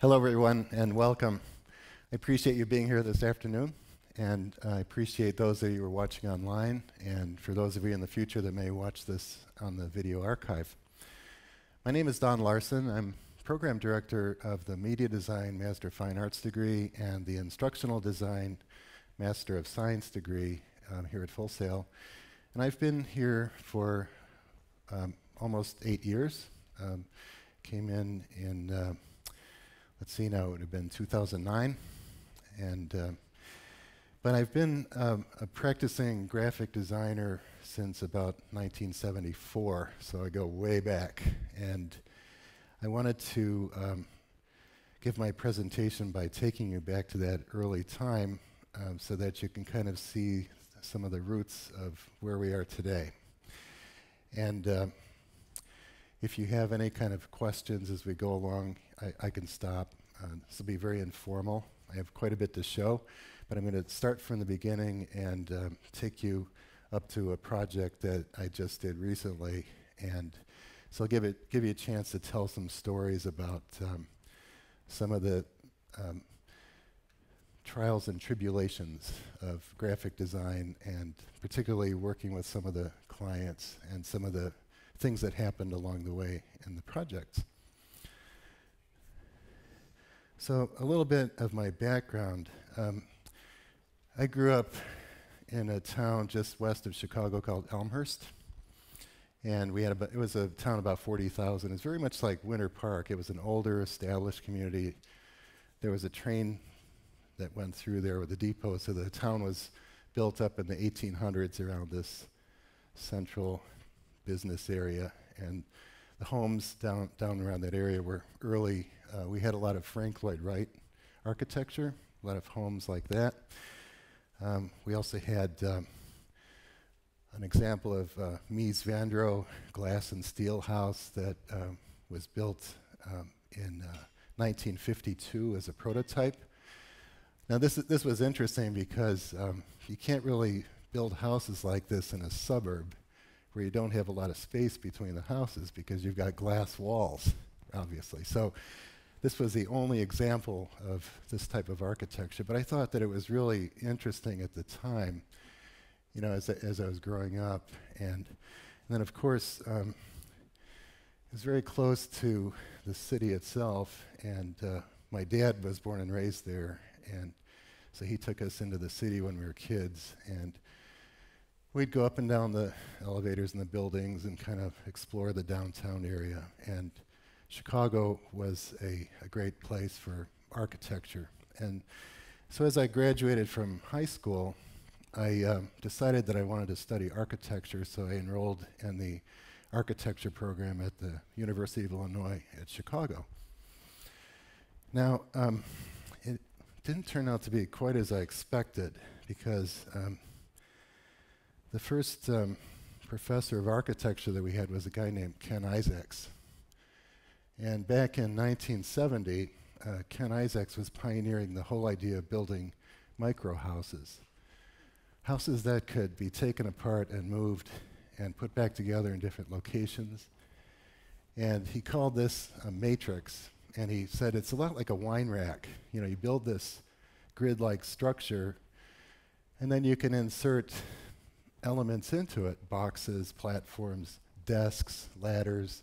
Hello, everyone, and welcome. I appreciate you being here this afternoon, and I appreciate those of you who are watching online, and for those of you in the future that may watch this on the video archive. My name is Don Larson. I'm Program Director of the Media Design Master of Fine Arts degree and the Instructional Design Master of Science degree here at Full Sail. And I've been here for almost 8 years. Came in let's see now, it would have been 2009. But I've been a practicing graphic designer since about 1974, so I go way back. And I wanted to give my presentation by taking you back to that early time so that you can kind of see some of the roots of where we are today. And if you have any kind of questions as we go along, I can stop. This will be very informal. I have quite a bit to show, but I'm going to start from the beginning and take you up to a project that I just did recently. And so I'll give you a chance to tell some stories about some of the trials and tribulations of graphic design, and particularly working with some of the clients and some of the things that happened along the way in the projects. So a little bit of my background. I grew up in a town just west of Chicago called Elmhurst, and it was a town about 40,000. It's very much like Winter Park. It was an older, established community. There was a train that went through there with a depot, so the town was built up in the 1800s around this central business area, and the homes down around that area were early. We had a lot of Frank Lloyd Wright architecture, a lot of homes like that. We also had an example of Mies van der glass and steel house that was built in 1952 as a prototype. Now this was interesting because you can't really build houses like this in a suburb where you don't have a lot of space between the houses because you've got glass walls, obviously. So this was the only example of this type of architecture, but I thought that it was really interesting at the time, you know, as I was growing up. And then, of course, it was very close to the city itself, and my dad was born and raised there, and so he took us into the city when we were kids, and we'd go up and down the elevators in the buildings and kind of explore the downtown area. And Chicago was a great place for architecture. And so as I graduated from high school, I decided that I wanted to study architecture, so I enrolled in the architecture program at the University of Illinois at Chicago. Now, it didn't turn out to be quite as I expected, because the first professor of architecture that we had was a guy named Ken Isaacs. And back in 1970, Ken Isaacs was pioneering the whole idea of building micro houses. Houses that could be taken apart and moved and put back together in different locations. And he called this a matrix, and he said it's a lot like a wine rack. You know, you build this grid-like structure, and then you can insert elements into it, boxes, platforms, desks, ladders,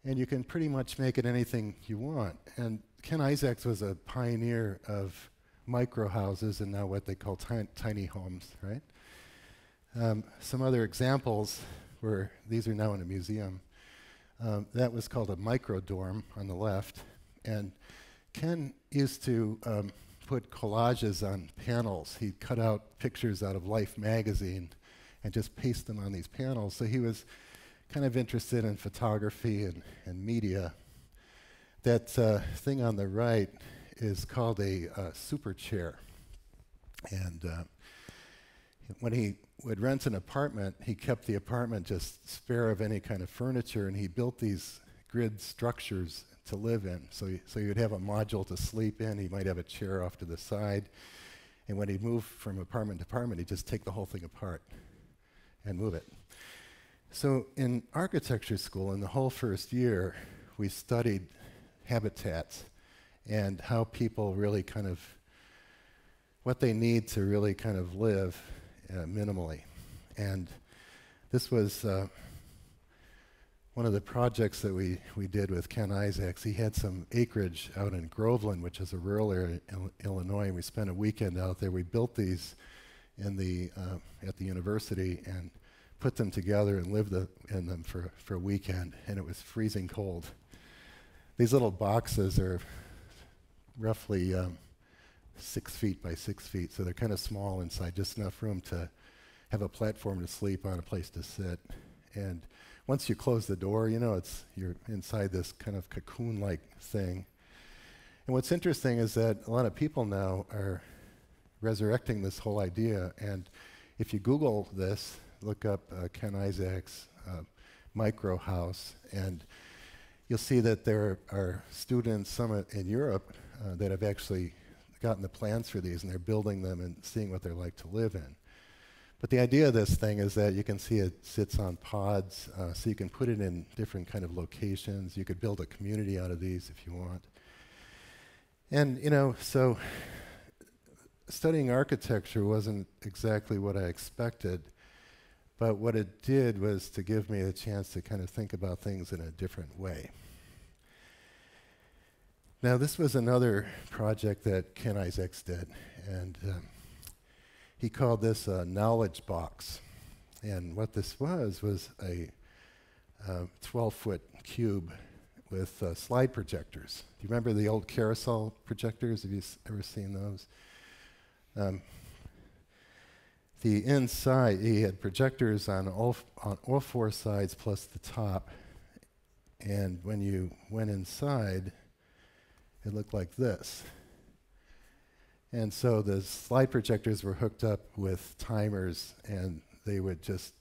and you can pretty much make it anything you want. And Ken Isaacs was a pioneer of micro houses and now what they call tiny homes, right? Some other examples were, these are now in a museum. That was called a micro dorm on the left. And Ken used to put collages on panels. He'd cut out pictures out of Life magazine and just paste them on these panels. So he was kind of interested in photography and media. That thing on the right is called a super chair. And when he would rent an apartment, he kept the apartment just spare of any kind of furniture, and he built these grid structures to live in. So you'd have a module to sleep in, he might have a chair off to the side, and when he'd move from apartment to apartment, he'd just take the whole thing apart and move it. So in architecture school, in the whole first year, we studied habitats and how people really kind of, what they need to really kind of live minimally. And this was one of the projects that we did with Ken Isaacs. He had some acreage out in Groveland, which is a rural area in Illinois, and we spent a weekend out there. We built these in the at the university and put them together and lived in them for a weekend, and it was freezing cold. These little boxes are roughly 6 feet by 6 feet, so they're kind of small inside, just enough room to have a platform to sleep on, a place to sit. And once you close the door, you know, you're inside this kind of cocoon-like thing. And what's interesting is that a lot of people now are resurrecting this whole idea. And if you Google this, look up Ken Isaacs' micro house, and you'll see that there are students, some in Europe, that have actually gotten the plans for these, and they're building them and seeing what they're like to live in. But the idea of this thing is that you can see it sits on pods, so you can put it in different kind of locations. You could build a community out of these if you want. And, you know, so studying architecture wasn't exactly what I expected, but what it did was to give me a chance to kind of think about things in a different way. Now, this was another project that Ken Isaacs did, and he called this a knowledge box. And what this was a 12-foot cube with slide projectors. Do you remember the old carousel projectors? Have you ever seen those? The inside, he had projectors on all four sides plus the top. And when you went inside, it looked like this. And so the slide projectors were hooked up with timers, and they would just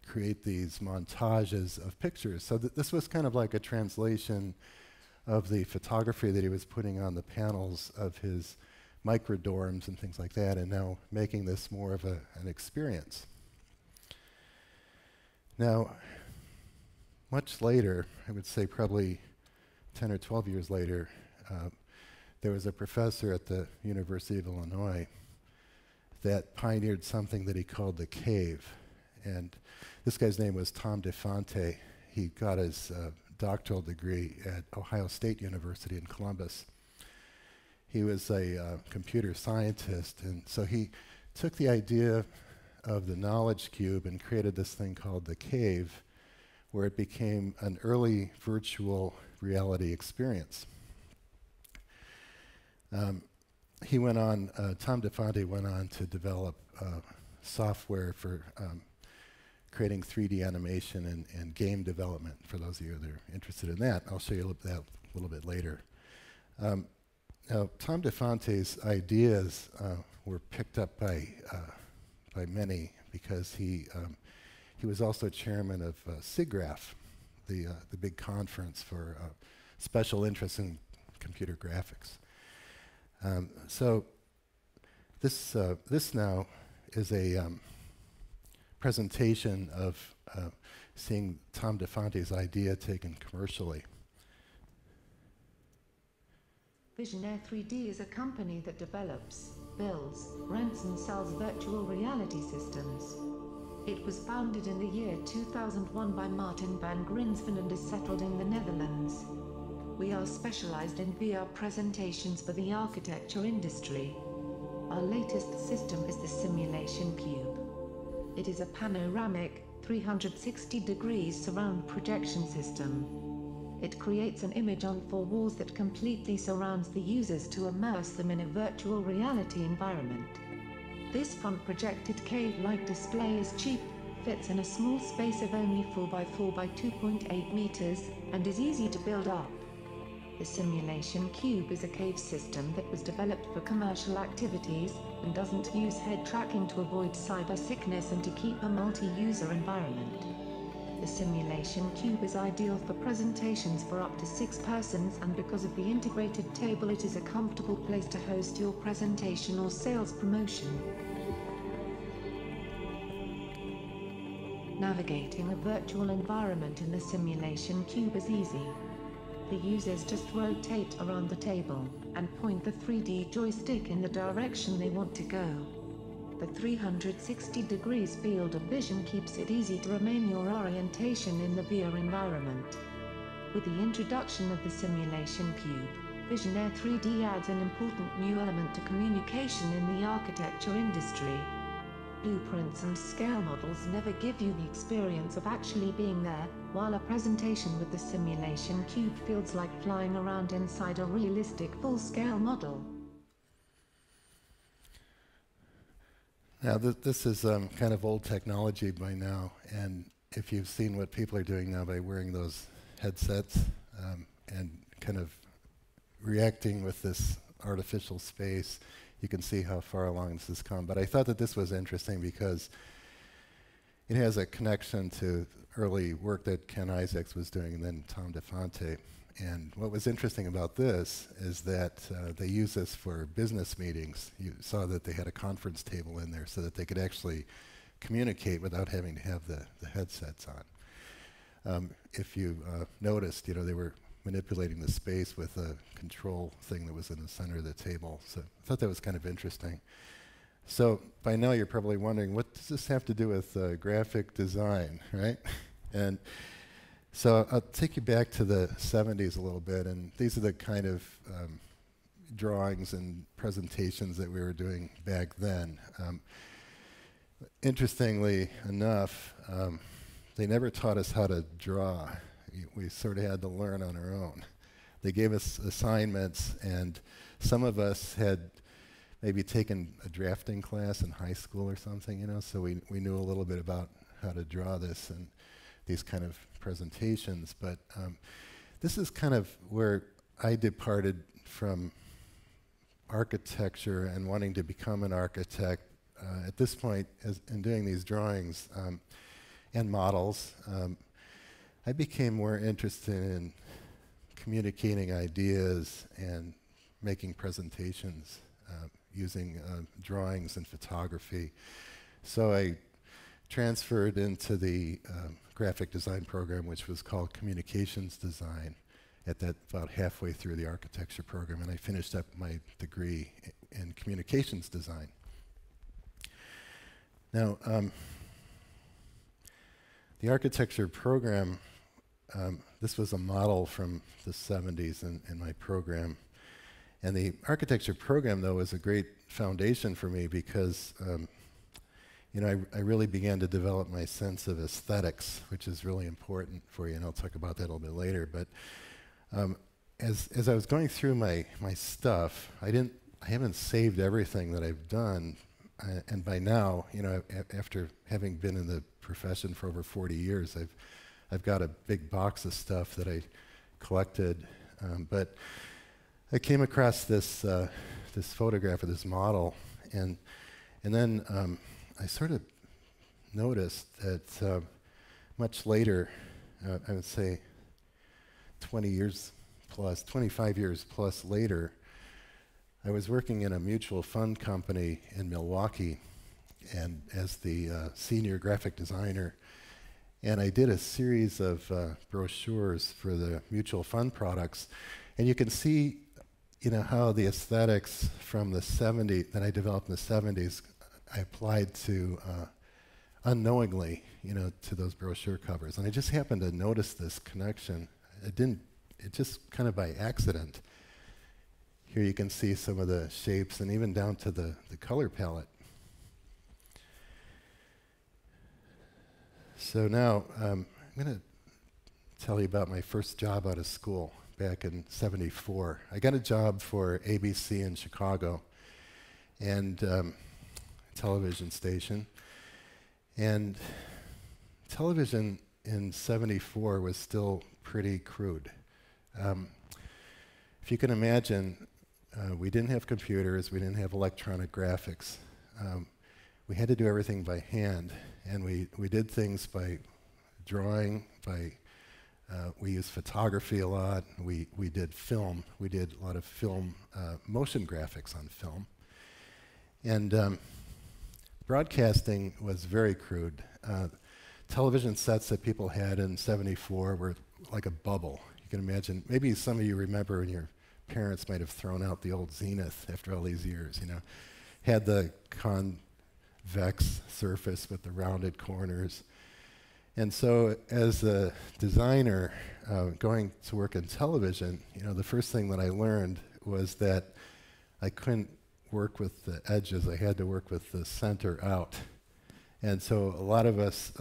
create these montages of pictures. So this was kind of like a translation of the photography that he was putting on the panels of his microdorms and things like that, and now making this more of an experience. Now, much later, I would say probably 10 or 12 years later, there was a professor at the University of Illinois that pioneered something that he called the cave. And this guy's name was Tom DeFonte. He got his doctoral degree at Ohio State University in Columbus. He was a computer scientist, and so he took the idea of the knowledge cube and created this thing called the cave, where it became an early virtual reality experience. He went on, Tom DeFonte went on to develop software for creating 3D animation and game development, for those of you that are interested in that. I'll show you that a little bit later. Now, Tom DeFonte's ideas were picked up by many because he was also chairman of SIGGRAPH, the big conference for special interest in computer graphics. So this now is a presentation of seeing Tom DeFonte's idea taken commercially. Visionaire 3D is a company that develops, builds, rents and sells virtual reality systems. It was founded in the year 2001 by Martin van Grinsven and is settled in the Netherlands. We are specialized in VR presentations for the architecture industry. Our latest system is the Simulation Cube. It is a panoramic, 360 degrees surround projection system. It creates an image on 4 walls that completely surrounds the users to immerse them in a virtual reality environment. This front projected cave-like display is cheap, fits in a small space of only 4 by 4 by 2.8 meters, and is easy to build up. The Simulation Cube is a cave system that was developed for commercial activities, and doesn't use head tracking to avoid cyber sickness and to keep a multi-user environment. The Simulation Cube is ideal for presentations for up to 6 persons, and because of the integrated table it is a comfortable place to host your presentation or sales promotion. Navigating a virtual environment in the Simulation Cube is easy. The users just rotate around the table and point the 3D joystick in the direction they want to go. The 360 degrees field of vision keeps it easy to remain your orientation in the VR environment. With the introduction of the simulation cube, Visionaire 3D adds an important new element to communication in the architecture industry. Blueprints and scale models never give you the experience of actually being there, while a presentation with the simulation cube feels like flying around inside a realistic full-scale model. Now, this is kind of old technology by now, and if you've seen what people are doing now by wearing those headsets and kind of reacting with this artificial space, you can see how far along this has come. But I thought that this was interesting because it has a connection to early work that Ken Isaacs was doing and then Tom DeFonte. And what was interesting about this is that they use this for business meetings. You saw that they had a conference table in there so that they could actually communicate without having to have the headsets on. If you noticed, they were manipulating the space with a control thing that was in the center of the table. So I thought that was kind of interesting. So by now you're probably wondering, what does this have to do with graphic design, right? And so I'll take you back to the 70s a little bit, and these are the kind of drawings and presentations that we were doing back then. Interestingly enough, they never taught us how to draw. We sort of had to learn on our own. They gave us assignments, and some of us had maybe taken a drafting class in high school or something, so we knew a little bit about how to draw this and these kind of presentations. But this is kind of where I departed from architecture and wanting to become an architect. At this point, in doing these drawings and models, I became more interested in communicating ideas and making presentations using drawings and photography. So I transferred into the graphic design program, which was called communications design, at that about halfway through the architecture program, and I finished up my degree in communications design. Now, the architecture program, this was a model from the 70s in my program. And the architecture program, though, was a great foundation for me because I really began to develop my sense of aesthetics, which is really important for you, and I'll talk about that a little bit later. But as I was going through my stuff, I haven't saved everything that I've done, and by now, after having been in the profession for over 40 years, I've got a big box of stuff that I collected, but I came across this photograph of this model, and then I sort of noticed that much later, I would say 25 years plus later, I was working in a mutual fund company in Milwaukee, and as the senior graphic designer, and I did a series of brochures for the mutual fund products, and you can see how the aesthetics from the 70s, that I developed in the 70s, I applied to unknowingly, to those brochure covers. And I just happened to notice this connection. It just kind of by accident. Here you can see some of the shapes and even down to the color palette. So now I'm going to tell you about my first job out of school back in '74. I got a job for ABC in Chicago, and television station. And television in '74 was still pretty crude. If you can imagine, we didn't have computers, we didn't have electronic graphics. We had to do everything by hand, and we did things by drawing, we used photography a lot, we did film, we did a lot of film, motion graphics on film. And broadcasting was very crude. Television sets that people had in '74 were like a bubble. You can imagine, maybe some of you remember when your parents might have thrown out the old Zenith after all these years, you know. Had the convex surface with the rounded corners. And so as a designer going to work in television, you know, the first thing that I learned was that I couldn't work with the edges. I had to work with the center out. And so a lot of us,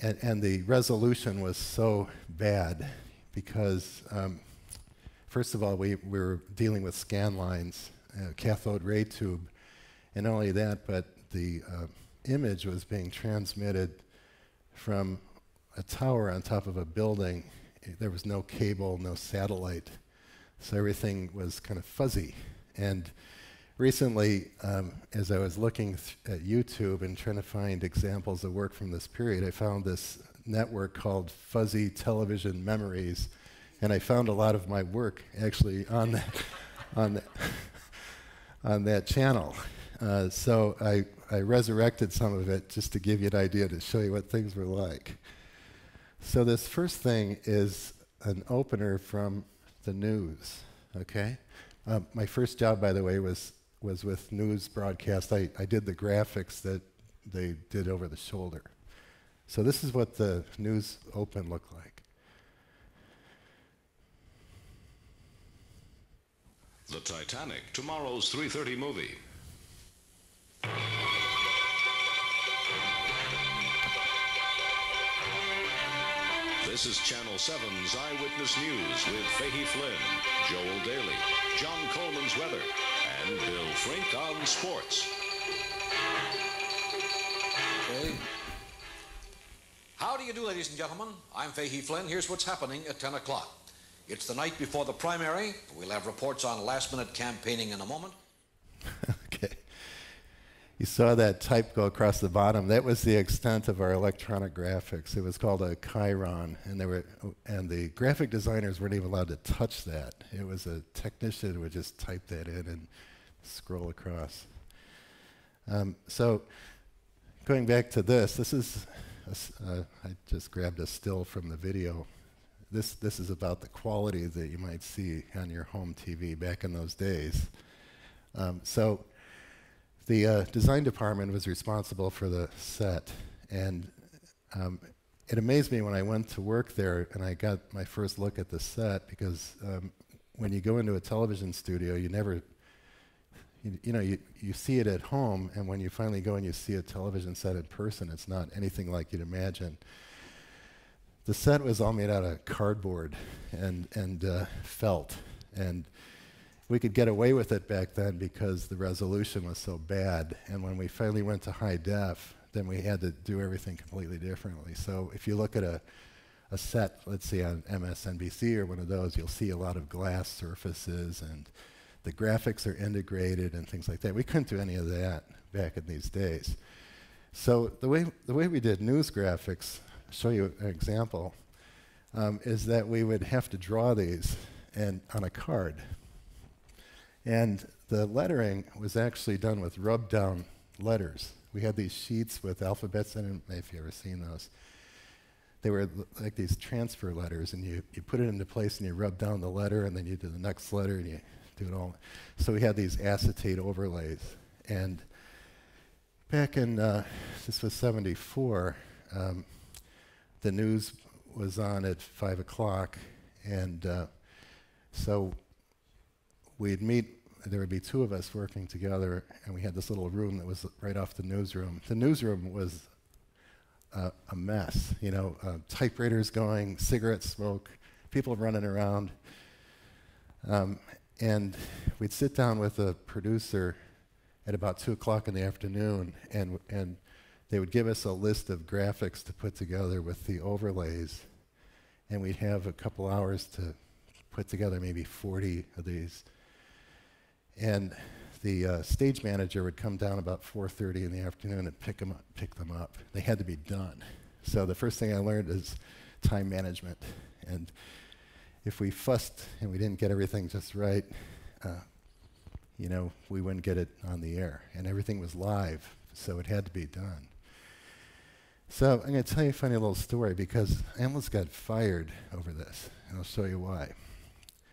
and the resolution was so bad because, first of all, we were dealing with scan lines, cathode ray tube, and not only that, but the image was being transmitted from a tower on top of a building. There was no cable, no satellite, so everything was kind of fuzzy. And recently, as I was looking at YouTube and trying to find examples of work from this period, I found this network called Fuzzy Television Memories, and I found a lot of my work actually on that, on that channel. So I resurrected some of it just to give you an idea, to show you what things were like. So this first thing is an opener from the news, okay? My first job, by the way, was with news broadcast. I did the graphics that they did over the shoulder. So this is what the news open looked like. The Titanic, tomorrow's 3:30 movie. This is Channel 7's Eyewitness News with Fahey Flynn, Joel Daly, John Coleman's weather, and Bill Frink on sports. Okay. How do you do, ladies and gentlemen? I'm Fahey Flynn. Here's what's happening at 10 o'clock. It's the night before the primary. We'll have reports on last-minute campaigning in a moment. Okay. You saw that type go across the bottom. That was the extent of our electronic graphics. It was called a Chiron, and the graphic designers weren't even allowed to touch that. It was a technician who would just type that in and scroll across. So going back to this is, I just grabbed a still from the video. This is about the quality that you might see on your home TV back in those days. So the design department was responsible for the set, and it amazed me when I went to work there and I got my first look at the set, because when you go into a television studio, you never, you see it at home, and when you finally go and you see a television set in person, it's not anything like you'd imagine. The set was all made out of cardboard and felt, and we could get away with it back then because the resolution was so bad. And when we finally went to high def, then we had to do everything completely differently. So if you look at a set, let's say on MSNBC or one of those, you'll see a lot of glass surfaces, and the graphics are integrated and things like that. We couldn't do any of that back in these days. So the way we did news graphics, I'll show you an example, is that we would have to draw these on a card. And the lettering was actually done with rub-down letters. We had these sheets with alphabets in them, if you've ever seen those. They were like these transfer letters, and you put it into place and you rub down the letter, and then you do the next letter and you do it all. So we had these acetate overlays. And back in, this was 74, the news was on at 5 o'clock, and so we'd meet. There would be two of us working together, and we had this little room that was right off the newsroom. The newsroom was a mess, typewriters going, cigarette smoke, people running around. And we'd sit down with a producer at about 2 o'clock in the afternoon, and they would give us a list of graphics to put together with the overlays, and we'd have a couple hours to put together maybe 40 of these. And the stage manager would come down about 4:30 in the afternoon and pick them up. They had to be done. So the first thing I learned is time management. And if we fussed and we didn't get everything just right, we wouldn't get it on the air. And everything was live, so it had to be done. So I'm going to tell you a funny little story because I almost got fired over this, and I'll show you why.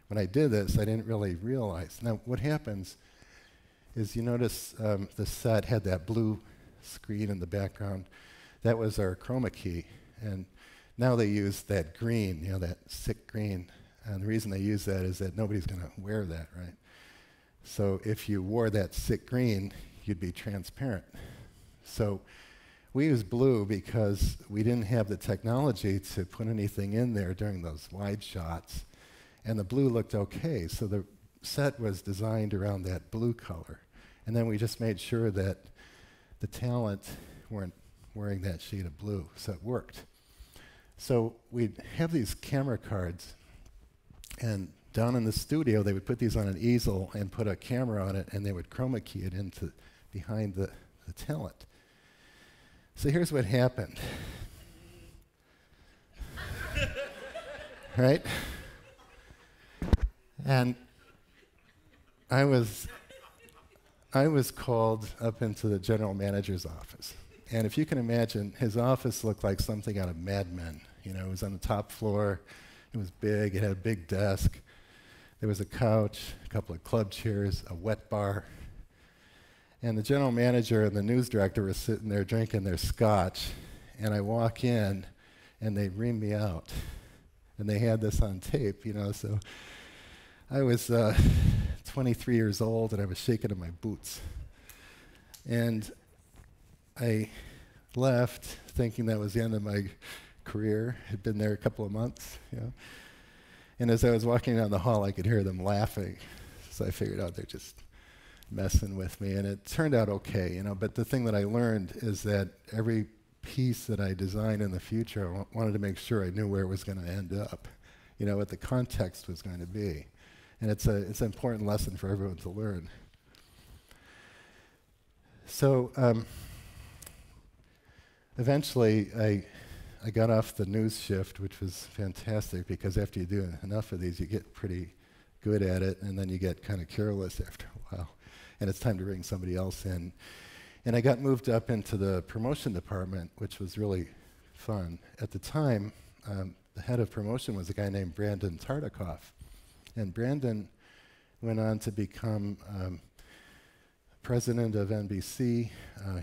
When I did this, I didn't really realize. Now, what happens is you notice the set had that blue screen in the background. That was our chroma key, and now they use that green, that sick green. And the reason they use that is that nobody's going to wear that, right? So if you wore that sick green, you'd be transparent. So we use blue because we didn't have the technology to put anything in there during those wide shots. And the blue looked okay, so the set was designed around that blue color. And then we just made sure that the talent weren't wearing that shade of blue, so it worked. So we'd have these camera cards, and down in the studio, they would put these on an easel and put a camera on it, and they would chroma key it into behind the talent. So here's what happened. Right? And I was called up into the general manager's office. And if you can imagine, his office looked like something out of Mad Men. It was on the top floor. It was big. It had a big desk. There was a couch, a couple of club chairs, a wet bar. And the general manager and the news director were sitting there drinking their scotch. And I walk in, and they ream me out. And they had this on tape, so I was 23 years old, and I was shaking in my boots. And I left thinking that was the end of my career. I'd been there a couple of months, And as I was walking down the hall, I could hear them laughing. So I figured out they're just messing with me. And it turned out okay, But the thing that I learned is that every piece that I designed in the future, I wanted to make sure I knew where it was going to end up, what the context was going to be. And it's an important lesson for everyone to learn. So eventually, I got off the news shift, which was fantastic because after you do enough of these, you get pretty good at it, and then you get kind of careless after a while, and it's time to bring somebody else in. And I got moved up into the promotion department, which was really fun. At the time, the head of promotion was a guy named Brandon Tartikoff. And Brandon went on to become president of NBC.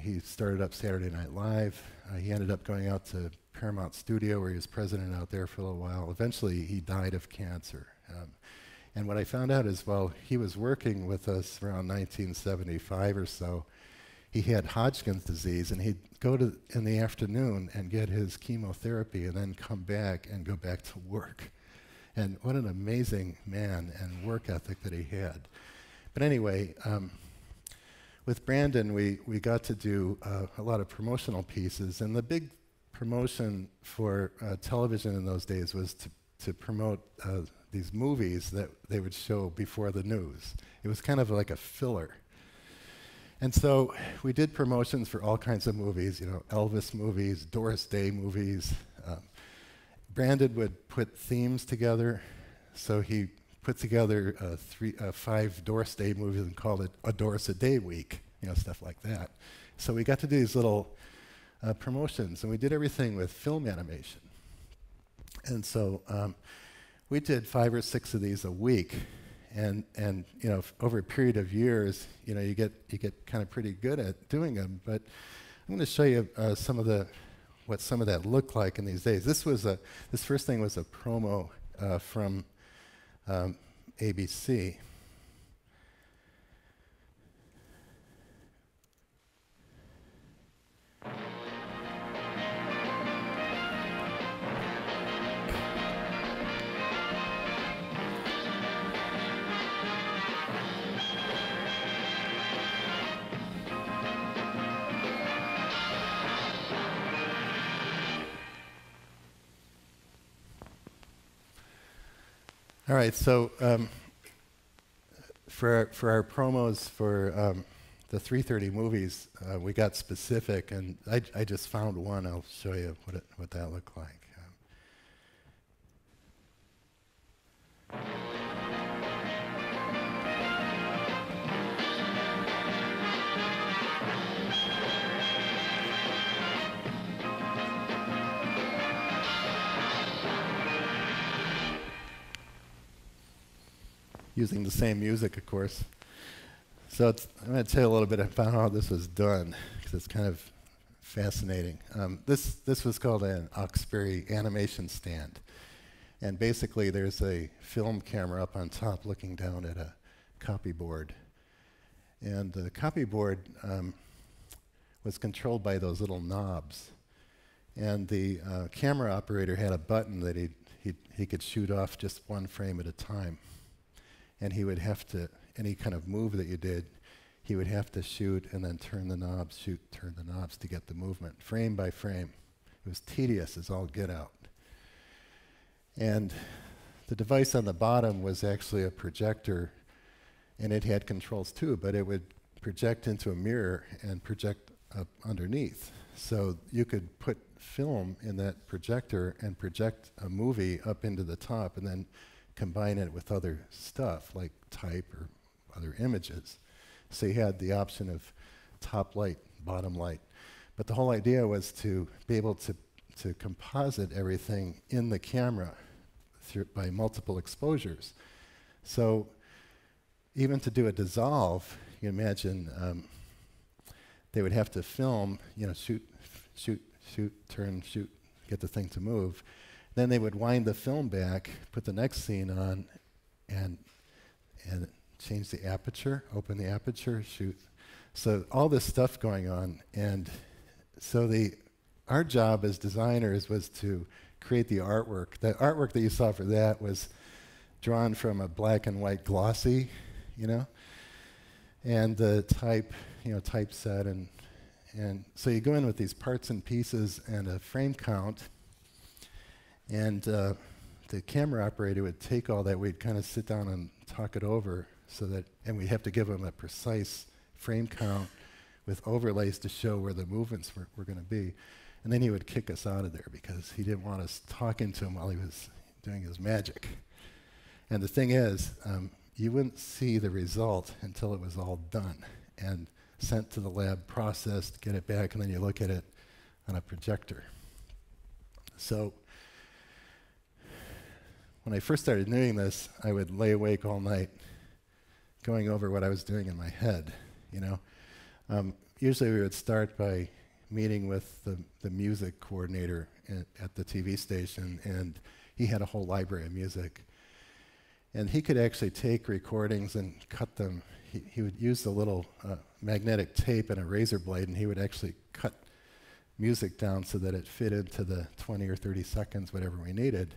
He started up Saturday Night Live. He ended up going out to Paramount Studio, where he was president out there for a little while. Eventually, he died of cancer. And what I found out is, while he was working with us around 1975 or so, he had Hodgkin's disease, and he'd go in the afternoon and get his chemotherapy and then come back and go back to work. And what an amazing man and work ethic that he had. But anyway, with Brandon, we got to do a lot of promotional pieces, and the big promotion for television in those days was to promote these movies that they would show before the news. It was kind of like a filler. And so we did promotions for all kinds of movies, Elvis movies, Doris Day movies. Brandon would put themes together, so he put together 5 Doris Day movies and called it a Doris a Day week, stuff like that. So we got to do these little promotions, and we did everything with film animation. And so we did 5 or 6 of these a week, and over a period of years, you get kind of pretty good at doing them. But I'm going to show you what some of that looked like in these days. This first thing was a promo from ABC. All right, so for our promos for the 3:30 movies, we got specific, and I just found one. I'll show you what that looked like. using the same music, of course. So I'm going to tell you a little bit about how this was done, because it's kind of fascinating. This was called an Oxbury animation stand. And basically, there's a film camera up on top looking down at a copy board. And the copy board was controlled by those little knobs. And the camera operator had a button that he could shoot off just one frame at a time. And he would have to, any kind of move that you did, he would have to shoot and then turn the knobs, shoot, turn the knobs to get the movement, frame by frame. It was tedious as all get out. And the device on the bottom was actually a projector, and it had controls too, but it would project into a mirror and project up underneath. So you could put film in that projector and project a movie up into the top and then combine it with other stuff like type or other images. So you had the option of top light, bottom light. But the whole idea was to be able to composite everything in the camera by multiple exposures. So even to do a dissolve, you imagine they would have to film, shoot, turn, shoot, get the thing to move. Then they would wind the film back, put the next scene on, and change the aperture, open the aperture, shoot. So all this stuff going on. And so our job as designers was to create the artwork. The artwork that you saw for that was drawn from a black and white glossy, and the typeset. And so you go in with these parts and pieces and a frame count. And the camera operator would take all that. We'd kind of sit down and talk it over and we'd have to give them a precise frame count with overlays to show where the movements were going to be. And then he would kick us out of there because he didn't want us talking to him while he was doing his magic. And the thing is, you wouldn't see the result until it was all done and sent to the lab, processed, get it back, and then you look at it on a projector. So when I first started doing this, I would lay awake all night going over what I was doing in my head, Usually we would start by meeting with the music coordinator at the TV station, and he had a whole library of music. And he could actually take recordings and cut them. He would use the little magnetic tape and a razor blade, and he would actually cut music down so that it fit into the 20 or 30 seconds, whatever we needed.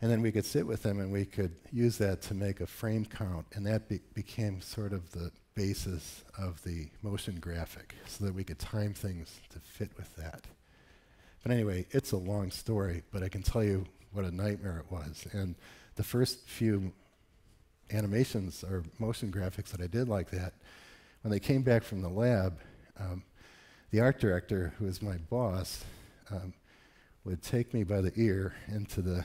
And then we could sit with him and we could use that to make a frame count, and that became sort of the basis of the motion graphic so that we could time things to fit with that. But anyway, it's a long story, but I can tell you what a nightmare it was. And the first few animations or motion graphics that I did like that, when they came back from the lab, the art director, who was my boss, would take me by the ear into the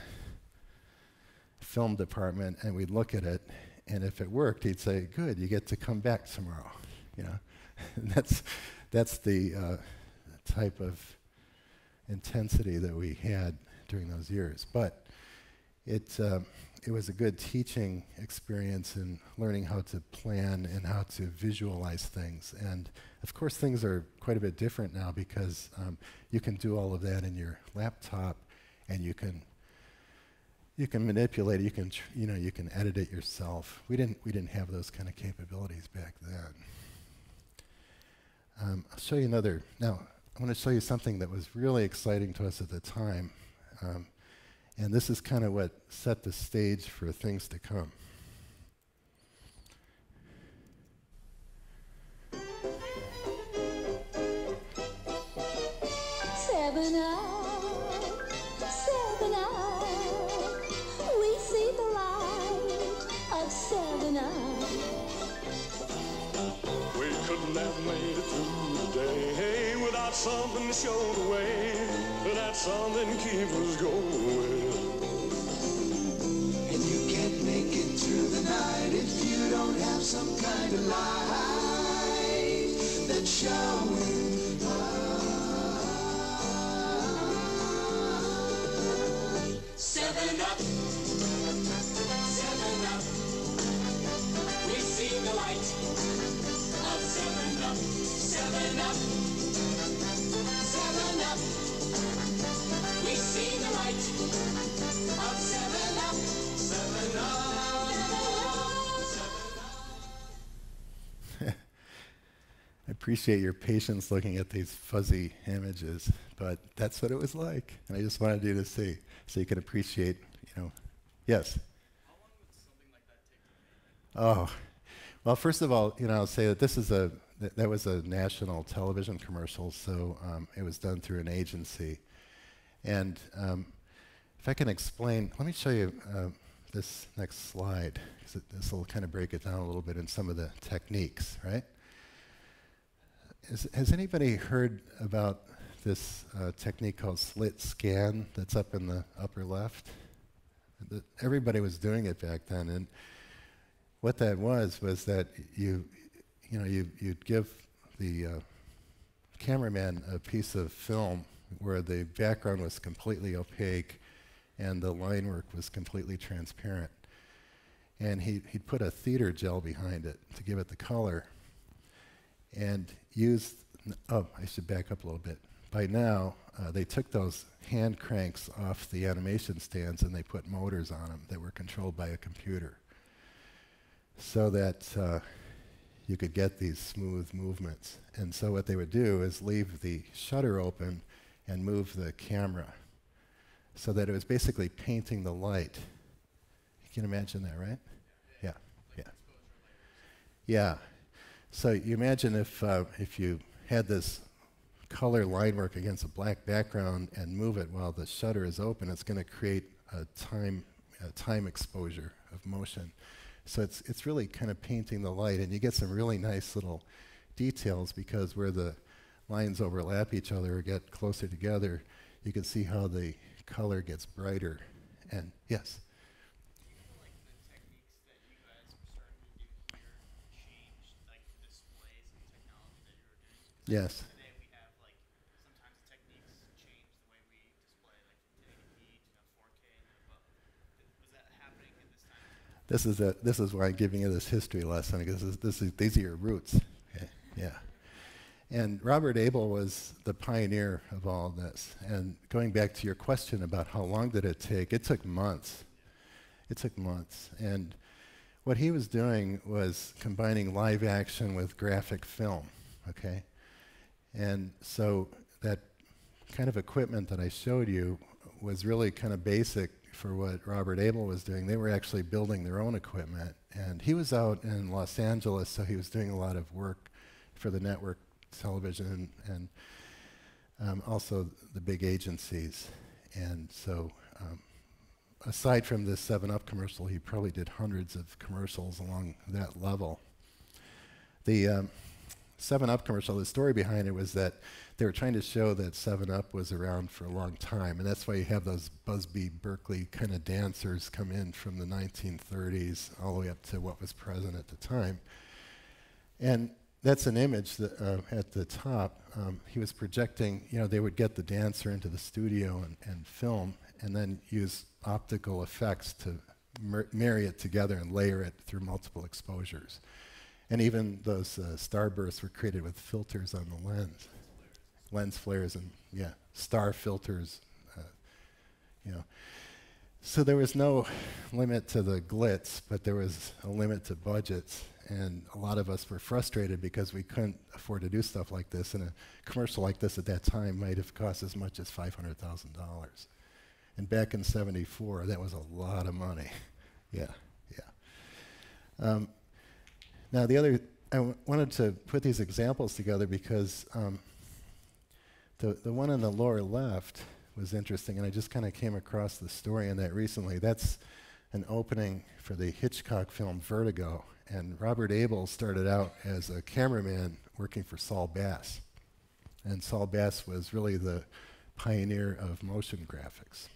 film department, and we'd look at it, and if it worked, he'd say, "Good, you get to come back tomorrow." And that's the type of intensity that we had during those years. But it was a good teaching experience in learning how to plan and how to visualize things. And of course, things are quite a bit different now because you can do all of that in your laptop, and you can manipulate it. You can edit it yourself. We didn't have those kind of capabilities back then. I'll show you another. Now, I want to show you something that was really exciting to us at the time. And this is kind of what set the stage for things to come. Seven up, we see the light of 7 up. We couldn't have made it through the day without something to show the way, without something to keep us going. And you can't make it through the night if you don't have some kind of light that's showing. 7 up, 7 up. 7 Up, 7 Up. We see the light of 7 Up, 7 Up. I appreciate your patience looking at these fuzzy images, but that's what it was like. And I just wanted you to see, so you can appreciate, yes? How long would something like that take to make? Oh, well, first of all, I'll say that that was a national television commercial, so it was done through an agency. And if I can explain, let me show you this next slide, because this will kind of break it down a little bit in some of the techniques, right? Has anybody heard about this technique called slit scan that's up in the upper left? Everybody was doing it back then, and what that was that you'd give the cameraman a piece of film where the background was completely opaque and the line work was completely transparent. And he'd put a theater gel behind it to give it the color, and I should back up a little bit. By now, they took those hand cranks off the animation stands and they put motors on them that were controlled by a computer, so that you could get these smooth movements. And so what they would do is leave the shutter open and move the camera, so that it was basically painting the light. You can imagine that, right? Yeah, yeah. Yeah. So you imagine if you had this color line work against a black background and move it while the shutter is open, it's going to create a time exposure of motion. So it's really kind of painting the light, and you get some really nice little details, because where the lines overlap each other or get closer together, you can see how the color gets brighter. And yes? Like the techniques that you guys were starting to do here changed like the displays and technology that you were doing? Yes. Today we have like sometimes the techniques change the way we display like 1080p to 4K and above. Was that happening at this time? This is why I'm giving you this history lesson, because these are your roots. Okay? Yeah. And Robert Abel was the pioneer of all of this. And going back to your question about how long did it take, it took months. It took months. And what he was doing was combining live action with graphic film, okay? And so that kind of equipment that I showed you was really kind of basic for what Robert Abel was doing. They were actually building their own equipment. And he was out in Los Angeles, so he was doing a lot of work for the network television and also the big agencies. And so aside from this 7-Up commercial, he probably did hundreds of commercials along that level. The 7-Up commercial, the story behind it was that they were trying to show that 7-Up was around for a long time, and that's why you have those Busby Berkeley kind of dancers come in from the 1930s all the way up to what was present at the time. And that's an image that, at the top. He was projecting, they would get the dancer into the studio and film, and then use optical effects to marry it together and layer it through multiple exposures. And even those starbursts were created with filters on the lens flares, and star filters. So there was no limit to the glitz, but there was a limit to budgets. And a lot of us were frustrated because we couldn't afford to do stuff like this. And a commercial like this at that time might have cost as much as $500,000. And back in '74, that was a lot of money. Yeah. Now I wanted to put these examples together because the one on the lower left was interesting, and I just kind of came across the story on that recently. That's an opening for the Hitchcock film Vertigo. And Robert Abel started out as a cameraman working for Saul Bass. And Saul Bass was really the pioneer of motion graphics.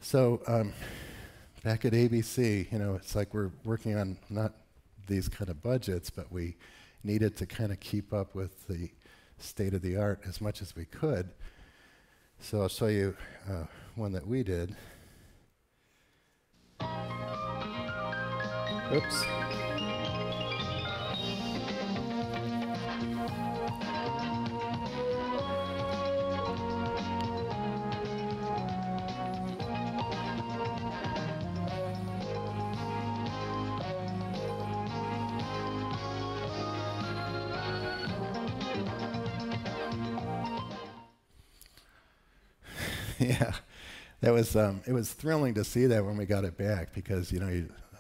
So back at ABC, it's like we're working on not these kind of budgets, but we needed to kind of keep up with the state of the art as much as we could. So I'll show you one that we did. Oops. Yeah, that was it was thrilling to see that when we got it back because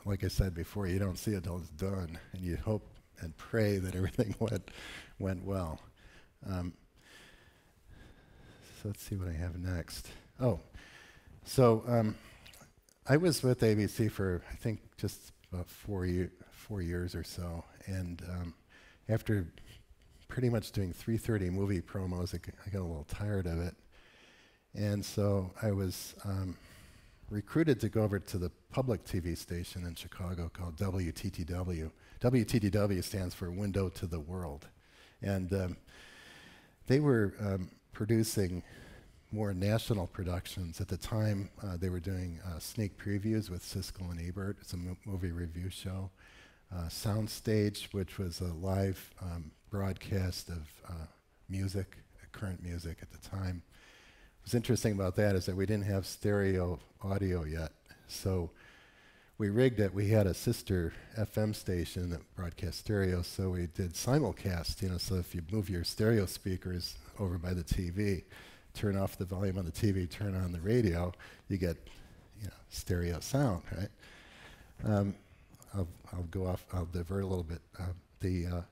like I said before, you don't see it till it's done, and you hope and pray that everything went well. So let's see what I have next. Oh, so I was with ABC for I think just about 4 years or so, and after pretty much doing 3:30 movie promos, I got a little tired of it. And so I was recruited to go over to the public TV station in Chicago called WTTW. WTTW stands for Window to the World. And they were producing more national productions. At the time, they were doing sneak previews with Siskel and Ebert. It's a movie review show. Soundstage, which was a live broadcast of music, current music at the time. What's interesting about that is that we didn't have stereo audio yet. So we rigged it. We had a sister FM station that broadcast stereo, so we did simulcast, so if you move your stereo speakers over by the TV, turn off the volume on the TV, turn on the radio, you get, stereo sound, right? I'll divert a little bit. The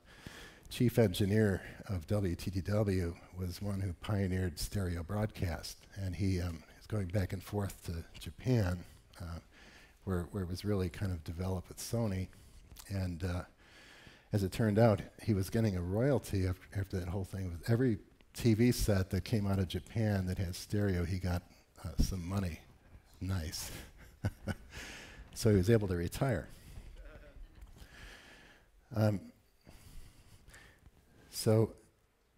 chief engineer of WTTW was one who pioneered stereo broadcast, and he is going back and forth to Japan, where it was really kind of developed with Sony. And as it turned out, he was getting a royalty after that whole thing. With every TV set that came out of Japan that had stereo, he got some money. Nice. So he was able to retire. So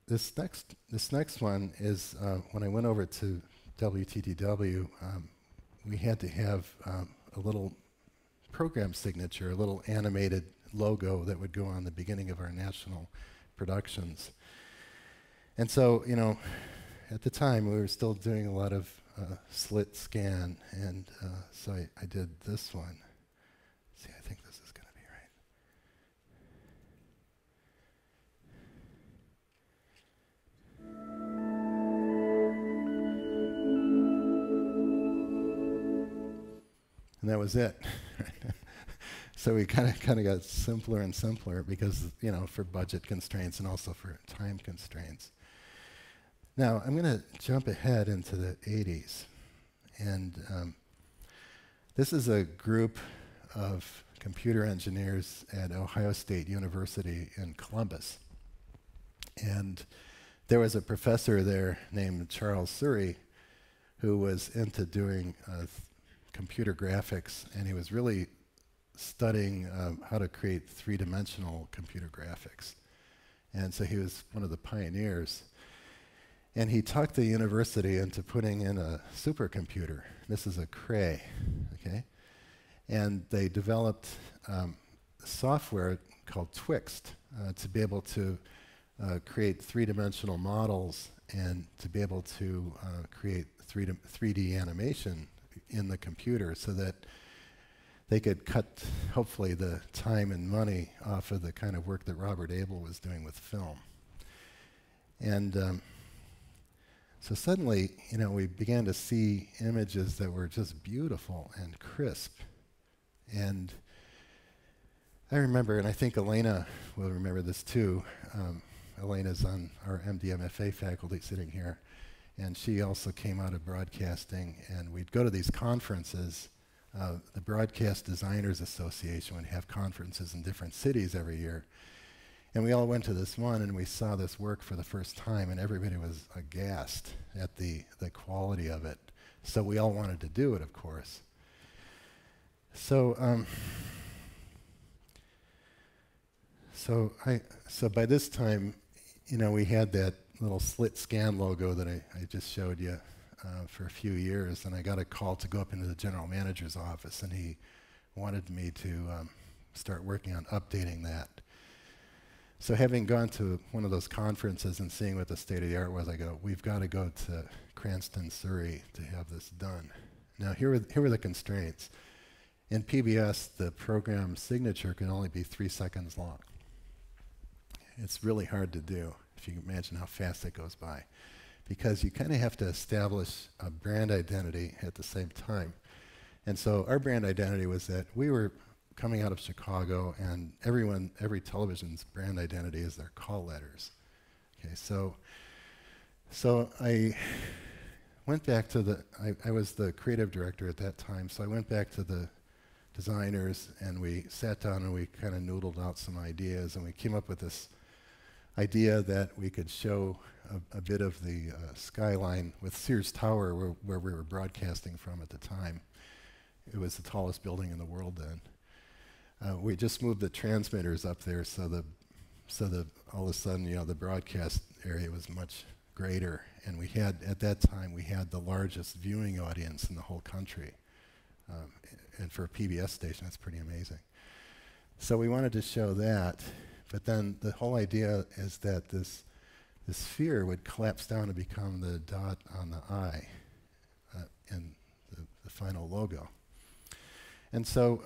this next one is when I went over to WTTW, we had to have a little program signature, a little animated logo that would go on the beginning of our national productions. And so, at the time we were still doing a lot of slit scan, and so I did this one. See, I think this is going to be right. And that was it. So we kind of got simpler and simpler because, for budget constraints and also for time constraints. Now, I'm going to jump ahead into the 80s. And this is a group of computer engineers at Ohio State University in Columbus. And there was a professor there named Charles Surrey who was into doing computer graphics, and he was really studying how to create three-dimensional computer graphics. And so he was one of the pioneers. And he talked the university into putting in a supercomputer. This is a Cray, okay? And they developed software called Twixt to be able to create three-dimensional models and to be able to create 3D animation in the computer so that they could cut, hopefully, the time and money off of the kind of work that Robert Abel was doing with film. And so suddenly, we began to see images that were just beautiful and crisp. And I remember, and I think Elena will remember this too. Elena's on our MD/MFA faculty sitting here, and she also came out of broadcasting, and we'd go to these conferences. The Broadcast Designers Association would have conferences in different cities every year. And we all went to this one, and we saw this work for the first time, and everybody was aghast at the quality of it. So we all wanted to do it, of course. So by this time, we had that little slit scan logo that I just showed you for a few years, and I got a call to go up into the general manager's office, and he wanted me to start working on updating that. So having gone to one of those conferences and seeing what the state of the art was, I go, we've got to go to Cranston, Surrey to have this done. Now here were the constraints. In PBS, the program signature can only be 3 seconds long. It's really hard to do, if you can imagine how fast it goes by. because you kind of have to establish a brand identity at the same time. And so our brand identity was that we were coming out of Chicago, and every television's brand identity is their call letters. Okay, so I went back to I was the creative director at that time, so I went back to the designers, and we sat down and we kind of noodled out some ideas, and we came up with this idea that we could show a bit of the skyline with Sears Tower, where we were broadcasting from at the time. It was the tallest building in the world then. We just moved the transmitters up there, so that all of a sudden, the broadcast area was much greater, and at that time we had the largest viewing audience in the whole country, and for a PBS station, that's pretty amazing. So we wanted to show that, but then the whole idea is that this sphere would collapse down and become the dot on the I in the final logo. And so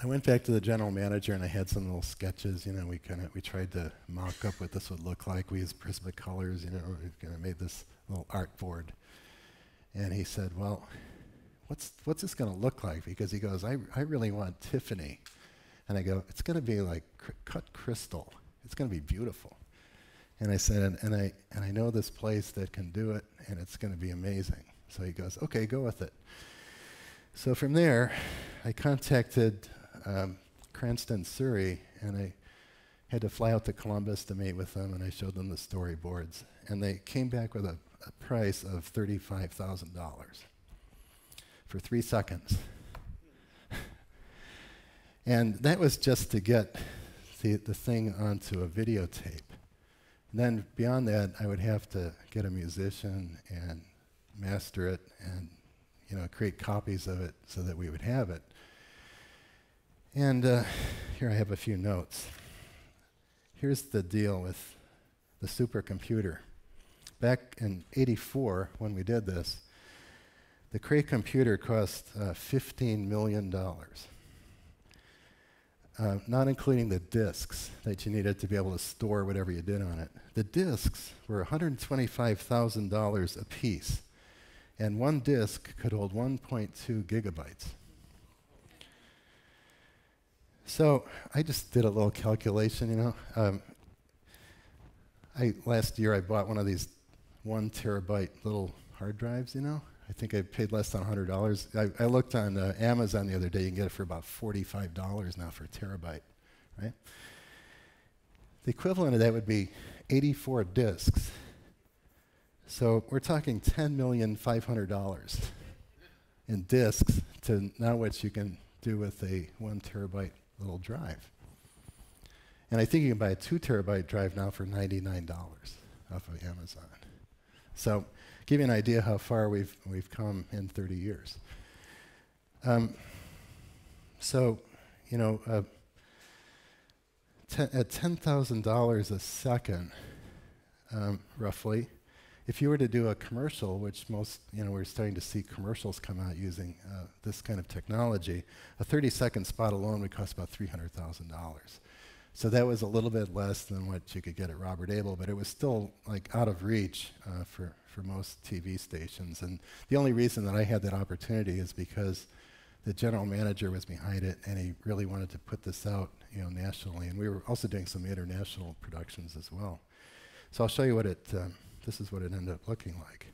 I went back to the general manager, and I had some little sketches. We tried to mock up what this would look like. We used Prismacolors. We kind of made this little art board. And he said, "Well, what's this going to look like?" Because he goes, "I really want Tiffany." And I go, "It's going to be like cut crystal. It's going to be beautiful." And I said, and I know this place that can do it, and it's going to be amazing. So he goes, "Okay, go with it." So from there, I contacted Cranston, Surrey, and I had to fly out to Columbus to meet with them, and I showed them the storyboards. And they came back with a price of $35,000 for 3 seconds. And that was just to get the thing onto a videotape. And then beyond that, I would have to get a musician and master it and create copies of it so that we would have it. And here I have a few notes. Here's the deal with the supercomputer. Back in '84, when we did this, the Cray computer cost $15 million, not including the disks that you needed to be able to store whatever you did on it. The disks were $125,000 a piece, and one disk could hold 1.2 gigabytes. So I just did a little calculation, last year I bought one of these 1 terabyte little hard drives, I think I paid less than $100. I looked on Amazon the other day. You can get it for about $45 now for a terabyte, right? The equivalent of that would be 84 disks. So we're talking $10,500,000 in disks to now what you can do with a 1 terabyte little drive. And I think you can buy a 2 terabyte drive now for $99 off of Amazon. So give you an idea how far we've come in 30 years. At $10,000 a second, roughly, if you were to do a commercial, which most, we're starting to see commercials come out using this kind of technology, a 30-second spot alone would cost about $300,000. So that was a little bit less than what you could get at Robert Abel, but it was still like out of reach for most TV stations. And the only reason that I had that opportunity is because the general manager was behind it, and he really wanted to put this out, nationally. And we were also doing some international productions as well. So I'll show you what this is what it ended up looking like.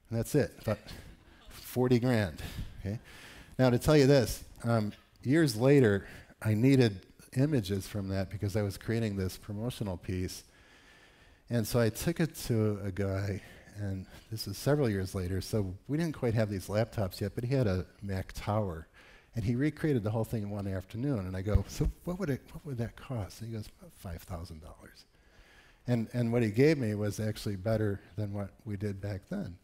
And that's it, about 40 grand. Okay? Now to tell you this, years later, I needed images from that because I was creating this promotional piece. And so I took it to a guy, and this is several years later, so we didn't quite have these laptops yet, but he had a Mac Tower. And he recreated the whole thing in one afternoon. And I go, "So what would that cost?" And he goes, "About $5,000. And what he gave me was actually better than what we did back then.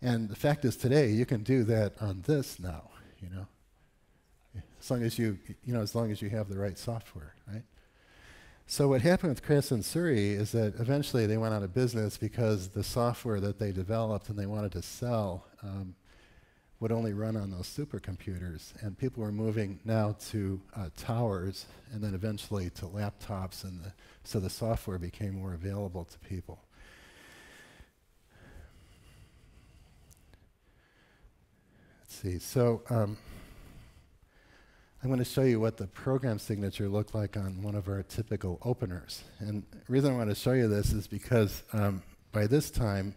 And the fact is today, you can do that on this now, as long as you have the right software, right? So what happened with Cranston Surrey is that eventually they went out of business because the software that they developed and they wanted to sell would only run on those supercomputers. And people were moving now to towers and then eventually to laptops, and so the software became more available to people. Let's see, so I'm going to show you what the program signature looked like on one of our typical openers. And the reason I want to show you this is because by this time,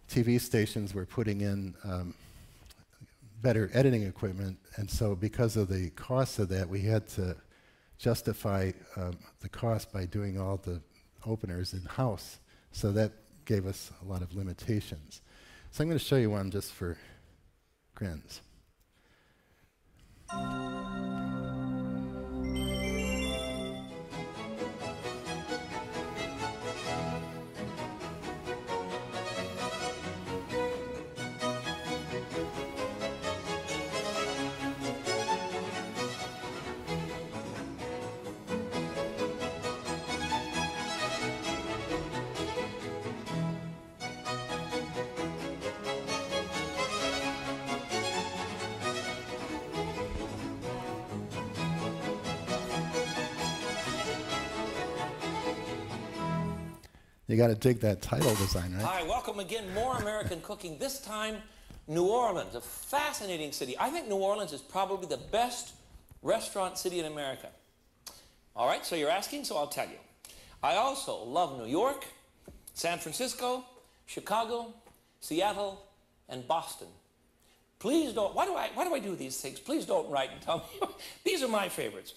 TV stations were putting in better editing equipment, and so because of the cost of that, we had to justify the cost by doing all the openers in-house. So that gave us a lot of limitations. So I'm going to show you one just for grins. You got to dig that title design, right? Hi, welcome again. More American Cooking. This time, New Orleans, a fascinating city. I think New Orleans is probably the best restaurant city in America. All right, so you're asking, so I'll tell you. I also love New York, San Francisco, Chicago, Seattle, and Boston. Please don't, why do I do these things? Please don't write and tell me. These are my favorites,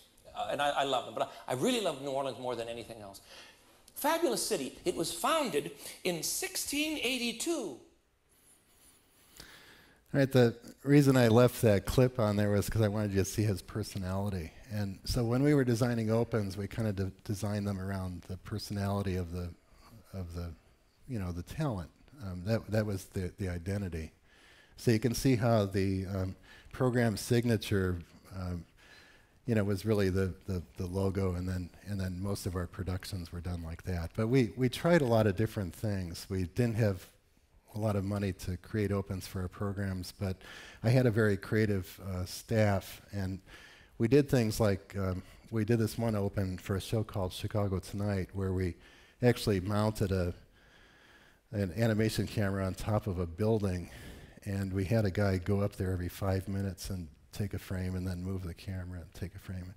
and I love them, but I really love New Orleans more than anything else. Fabulous city. It was founded in 1682. All right, the reason I left that clip on there was because I wanted you to see his personality. And so when we were designing opens, we kind of designed them around the personality of the the talent. That was the identity. So you can see how the program signature was really the logo, and then most of our productions were done like that. But we tried a lot of different things. We didn't have a lot of money to create opens for our programs, but I had a very creative staff, and we did things like we did this one open for a show called Chicago Tonight, where we actually mounted an animation camera on top of a building, and we had a guy go up there every 5 minutes and take a frame and then move the camera and take a frame.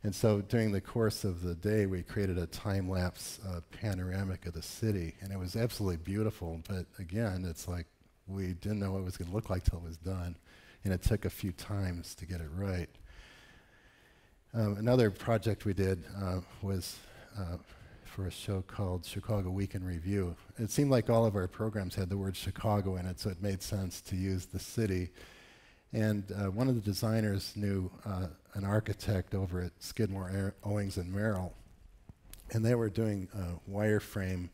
And so during the course of the day, we created a time-lapse panoramic of the city, and it was absolutely beautiful. But again, it's like we didn't know what it was going to look like till it was done, and it took a few times to get it right. Another project we did was for a show called Chicago Week in Review. It seemed like all of our programs had the word Chicago in it, so it made sense to use the city. And one of the designers knew an architect over at Skidmore, Owings and Merrill, and they were doing wireframe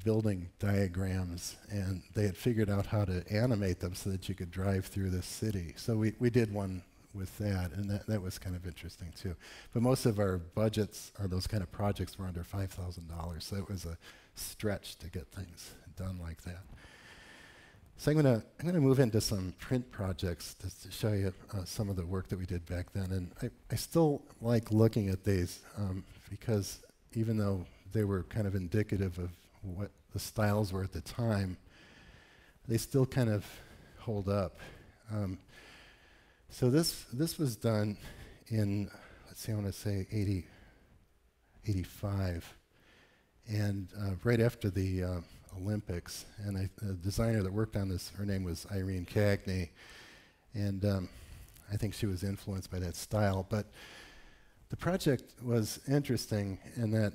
building diagrams, and they had figured out how to animate them so that you could drive through the city. So we did one with that, and that was kind of interesting too. But most of our budgets or those kind of projects were under $5,000, so it was a stretch to get things done like that. So I'm gonna move into some print projects just to show you some of the work that we did back then. And I still like looking at these because even though they were kind of indicative of what the styles were at the time, they still kind of hold up. So this was done in, let's see, I want to say 85, and right after the Olympics. And the designer that worked on this, her name was Irene Cagney, and I think she was influenced by that style. But the project was interesting in that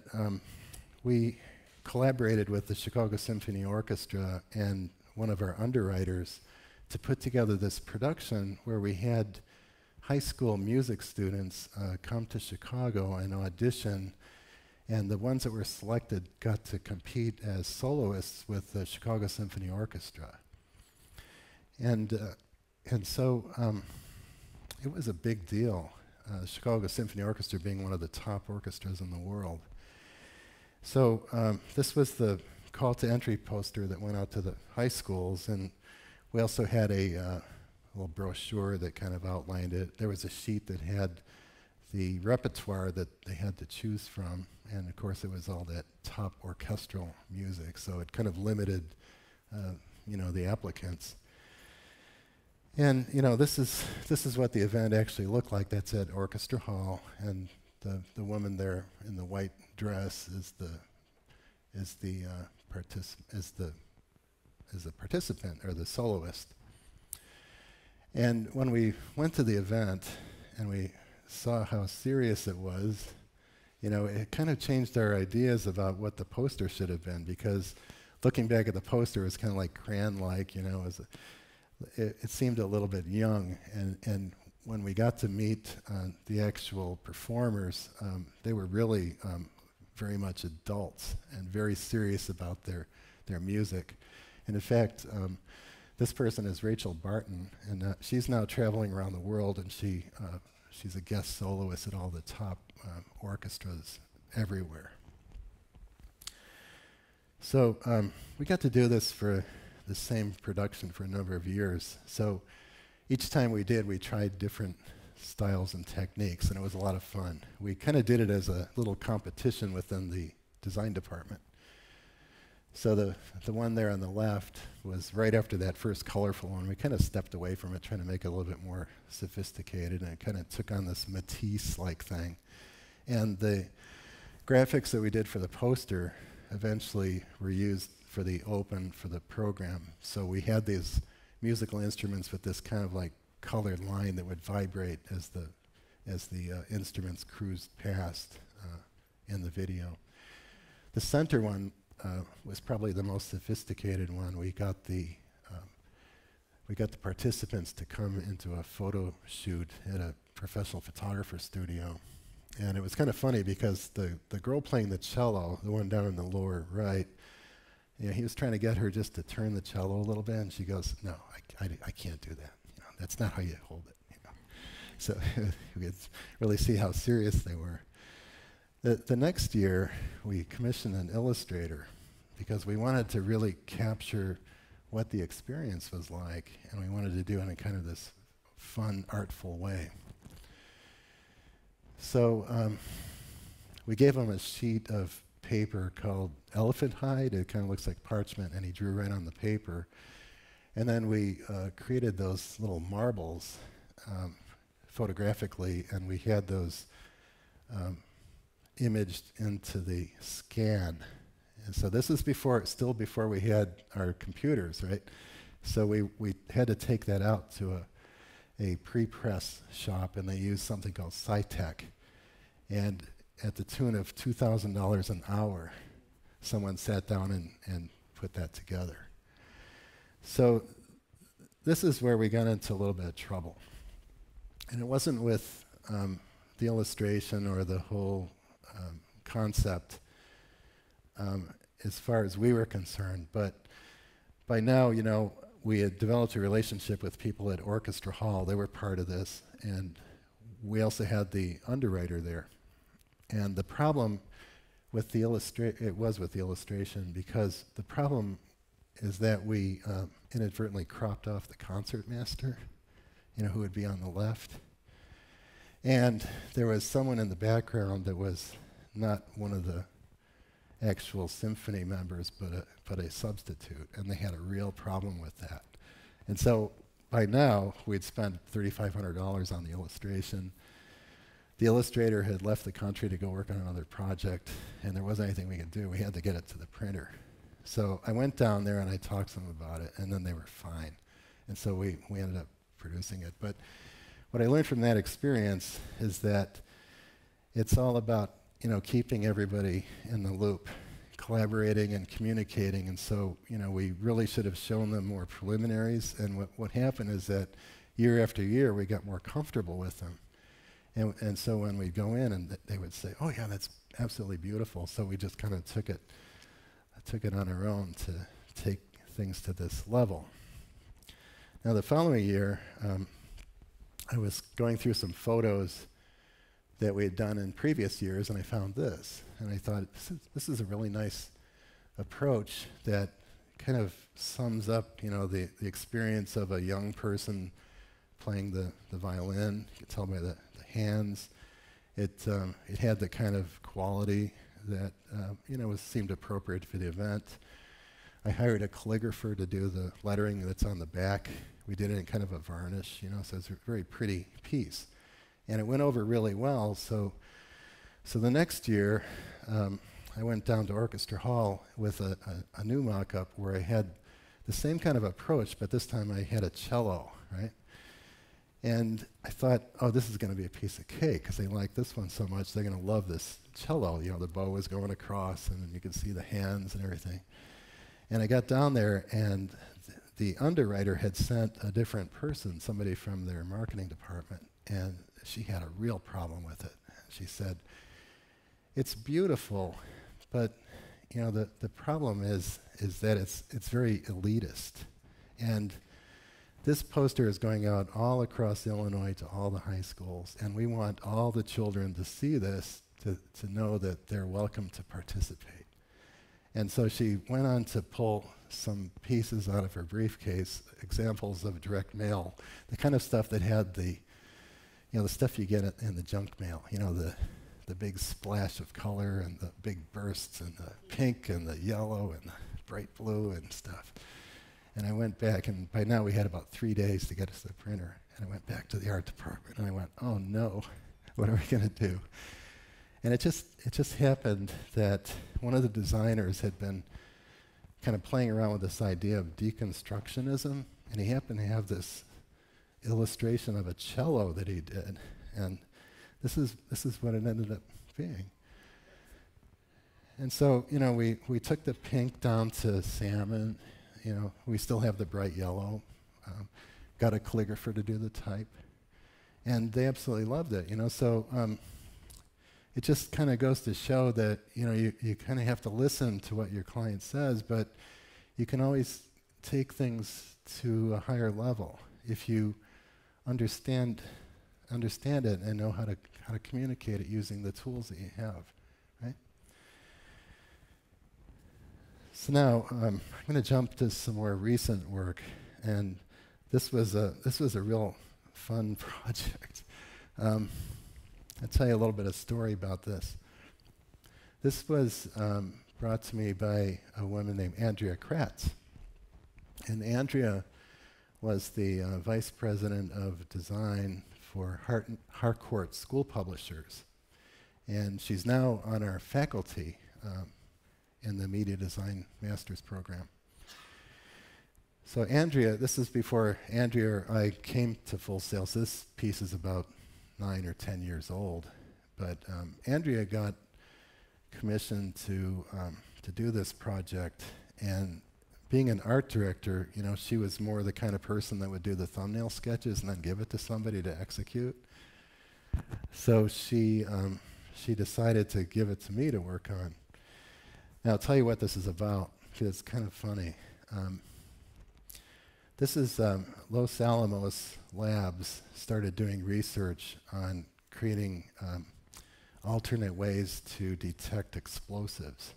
we collaborated with the Chicago Symphony Orchestra and one of our underwriters to put together this production where we had high school music students come to Chicago and audition, and the ones that were selected got to compete as soloists with the Chicago Symphony Orchestra. And so it was a big deal, Chicago Symphony Orchestra being one of the top orchestras in the world. So this was the call to entry poster that went out to the high schools, and We also had a little brochure that kind of outlined it. There was a sheet that had the repertoire that they had to choose from, and of course it was all that top orchestral music, so it kind of limited, the applicants. And this is what the event actually looked like. That's at Orchestra Hall, and the woman there in the white dress is the participant or the soloist. And when we went to the event and we saw how serious it was, it kind of changed our ideas about what the poster should have been, because looking back at the poster, it was kind of like crayon-like, it seemed a little bit young. And when we got to meet the actual performers, they were really very much adults and very serious about their music. And in fact, this person is Rachel Barton, and she's now traveling around the world, and she's a guest soloist at all the top orchestras everywhere. So we got to do this for the same production for a number of years. So each time we did, we tried different styles and techniques, and it was a lot of fun. We kind of did it as a little competition within the design department. So the one there on the left was right after that first colorful one. We kind of stepped away from it, trying to make it a little bit more sophisticated, and it kind of took on this Matisse-like thing. And the graphics that we did for the poster eventually were used for the open for the program. So we had these musical instruments with this kind of like colored line that would vibrate as the instruments cruised past in the video. The center one was probably the most sophisticated one. We got the participants to come into a photo shoot at a professional photographer studio. And it was kind of funny because the girl playing the cello, the one down in the lower right, he was trying to get her just to turn the cello a little bit, and she goes, "No, I can't do that. That's not how you hold it." So you could really see how serious they were. The next year, we commissioned an illustrator because we wanted to really capture what the experience was like, and we wanted to do it in kind of this fun, artful way. So we gave him a sheet of paper called elephant hide. It kind of looks like parchment, and he drew right on the paper. And then we created those little marbles photographically, and we had those imaged into the scan. And so this is still before we had our computers, right? So we had to take that out to a pre-press shop, and they used something called Cytec. And at the tune of $2,000 an hour, someone sat down and put that together. So this is where we got into a little bit of trouble. And it wasn't with the illustration or the whole concept as far as we were concerned, but by now, we had developed a relationship with people at Orchestra Hall. They were part of this, and we also had the underwriter there. And the problem with the illustration, because the problem is that we inadvertently cropped off the concertmaster, who would be on the left. And there was someone in the background that was not one of the actual symphony members, but a substitute, and they had a real problem with that. And so by now, we'd spent $3,500 on the illustration. The illustrator had left the country to go work on another project, and there wasn't anything we could do. We had to get it to the printer. So I went down there and I talked to them about it, and then they were fine. And so we ended up producing it. But what I learned from that experience is that it's all about keeping everybody in the loop, collaborating and communicating. And so we really should have shown them more preliminaries. And what happened is that year after year we got more comfortable with them. And so when we go in and they would say, "Oh yeah, that's absolutely beautiful," so we just kind of took it on our own to take things to this level. Now the following year, I was going through some photos that we had done in previous years, and I found this, and I thought this is a really nice approach that kind of sums up, the experience of a young person playing the violin. You can tell by the hands. It had the kind of quality that seemed appropriate for the event. I hired a calligrapher to do the lettering that's on the back. We did it in kind of a varnish, so it's a very pretty piece. And it went over really well. So the next year, I went down to Orchestra Hall with a new mock-up where I had the same kind of approach, but this time I had a cello, right? And I thought, oh, this is going to be a piece of cake because they like this one so much. They're going to love this cello. The bow is going across, and you can see the hands and everything. And I got down there, and the underwriter had sent a different person, somebody from their marketing department, and she had a real problem with it. She said, it's beautiful, but the problem is that it's very elitist. And this poster is going out all across Illinois to all the high schools, and we want all the children to see this, to know that they're welcome to participate. And so she went on to pull some pieces out of her briefcase, examples of direct mail, the kind of stuff that had the stuff you get in the junk mail, the big splash of color and the big bursts and the pink and the yellow and the bright blue and stuff. And I went back, and by now we had about 3 days to get us the printer. And I went back to the art department, and I went, oh no, what are we going to do? And it just happened that one of the designers had been kind of playing around with this idea of deconstructionism, and he happened to have this illustration of a cello that he did, and this is what it ended up being. And so, we took the pink down to salmon. We still have the bright yellow. Got a calligrapher to do the type, and they absolutely loved it. So it just kind of goes to show that you kind of have to listen to what your client says, but you can always take things to a higher level if you understand it and know how to communicate it using the tools that you have, right? So now I'm going to jump to some more recent work, and this was a real fun project. I'll tell you a little bit of story about this. This was brought to me by a woman named Andrea Kratz, and Andrea was the vice president of design for Harcourt School Publishers, and she's now on our faculty in the Media Design Master's Program. So Andrea, this is before Andrea or I came to Full Sail. So this piece is about 9 or 10 years old, but Andrea got commissioned to do this project, and being an art director, she was more the kind of person that would do the thumbnail sketches and then give it to somebody to execute. So she decided to give it to me to work on. Now I'll tell you what this is about, because it's kind of funny. This is Los Alamos Labs started doing research on creating alternate ways to detect explosives.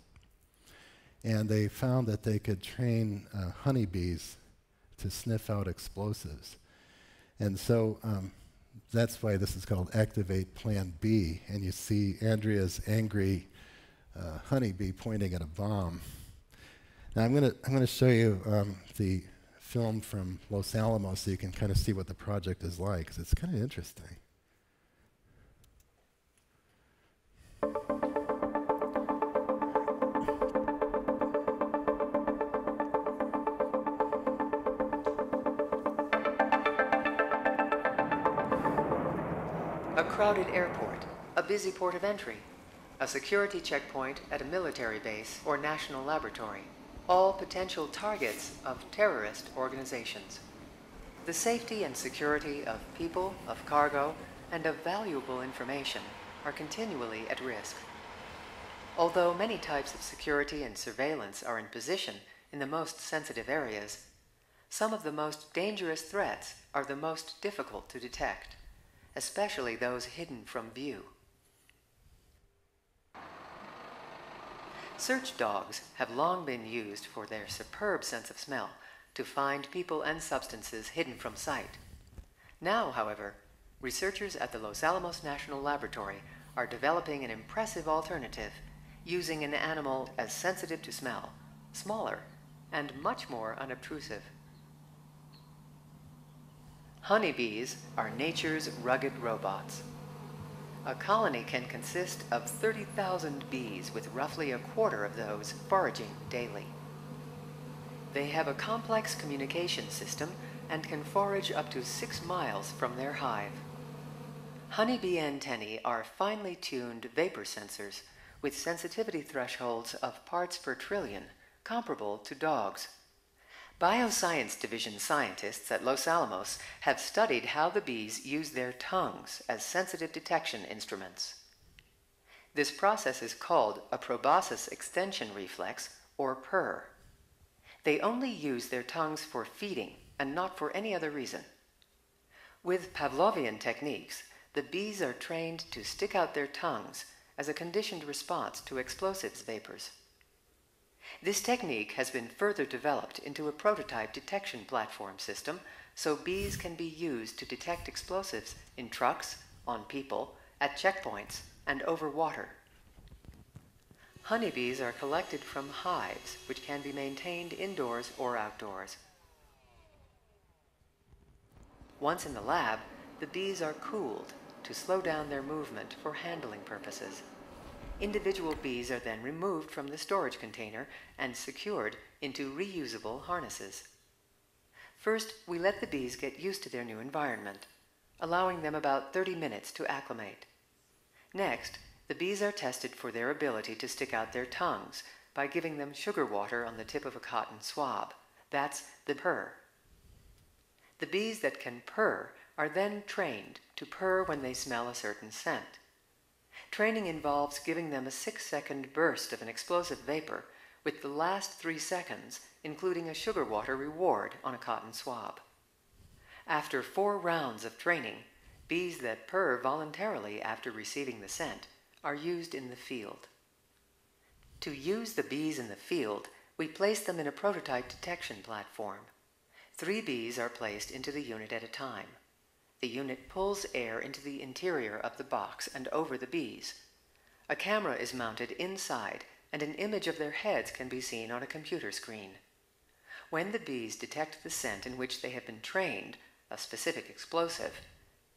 And they found that they could train honeybees to sniff out explosives. And so that's why this is called Activate Plan B. And you see Andrea's angry honeybee pointing at a bomb. Now I'm going to show you the film from Los Alamos so you can kind of see what the project is like, because it's kind of interesting. A crowded airport, a busy port of entry, a security checkpoint at a military base or national laboratory, all potential targets of terrorist organizations. The safety and security of people, of cargo, and of valuable information are continually at risk. Although many types of security and surveillance are in position in the most sensitive areas, some of the most dangerous threats are the most difficult to detect, especially those hidden from view. Search dogs have long been used for their superb sense of smell to find people and substances hidden from sight. Now, however, researchers at the Los Alamos National Laboratory are developing an impressive alternative using an animal as sensitive to smell, smaller, and much more unobtrusive. Honeybees are nature's rugged robots. A colony can consist of 30,000 bees, with roughly a quarter of those foraging daily. They have a complex communication system and can forage up to 6 miles from their hive. Honeybee antennae are finely tuned vapor sensors with sensitivity thresholds of parts per trillion, comparable to dogs. Bioscience Division scientists at Los Alamos have studied how the bees use their tongues as sensitive detection instruments. This process is called a proboscis extension reflex, or purr. They only use their tongues for feeding and not for any other reason. With Pavlovian techniques, the bees are trained to stick out their tongues as a conditioned response to explosives vapors. This technique has been further developed into a prototype detection platform system, so bees can be used to detect explosives in trucks, on people, at checkpoints, and over water. Honeybees are collected from hives, which can be maintained indoors or outdoors. Once in the lab, the bees are cooled to slow down their movement for handling purposes. Individual bees are then removed from the storage container and secured into reusable harnesses. First, we let the bees get used to their new environment, allowing them about 30 minutes to acclimate. Next, the bees are tested for their ability to stick out their tongues by giving them sugar water on the tip of a cotton swab. That's the purr. The bees that can purr are then trained to purr when they smell a certain scent. Training involves giving them a 6-second burst of an explosive vapor, with the last 3 seconds including a sugar water reward on a cotton swab. After 4 rounds of training, bees that purr voluntarily after receiving the scent are used in the field. To use the bees in the field, we place them in a prototype detection platform. 3 bees are placed into the unit at a time. The unit pulls air into the interior of the box and over the bees. A camera is mounted inside, and an image of their heads can be seen on a computer screen. When the bees detect the scent in which they have been trained, a specific explosive,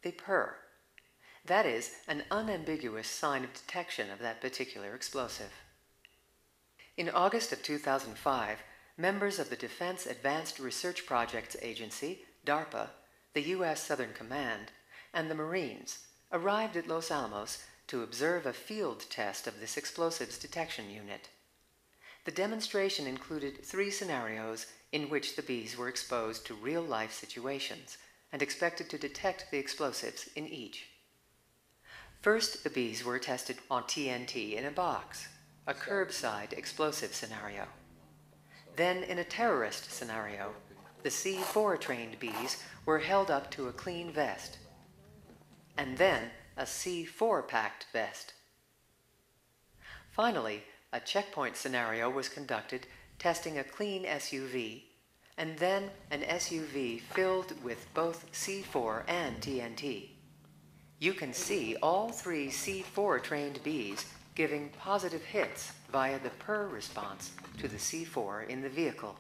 they purr. That is an unambiguous sign of detection of that particular explosive. In August of 2005, members of the Defense Advanced Research Projects Agency, DARPA, the U.S. Southern Command, and the Marines arrived at Los Alamos to observe a field test of this explosives detection unit. The demonstration included 3 scenarios in which the bees were exposed to real-life situations and expected to detect the explosives in each. First, the bees were tested on TNT in a box, a curbside explosive scenario. Then, in a terrorist scenario, the C4 trained bees were held up to a clean vest, and then a C4 packed vest. Finally, a checkpoint scenario was conducted testing a clean SUV, and then an SUV filled with both C4 and TNT. You can see all 3 C4 trained bees giving positive hits via the purr response to the C4 in the vehicle.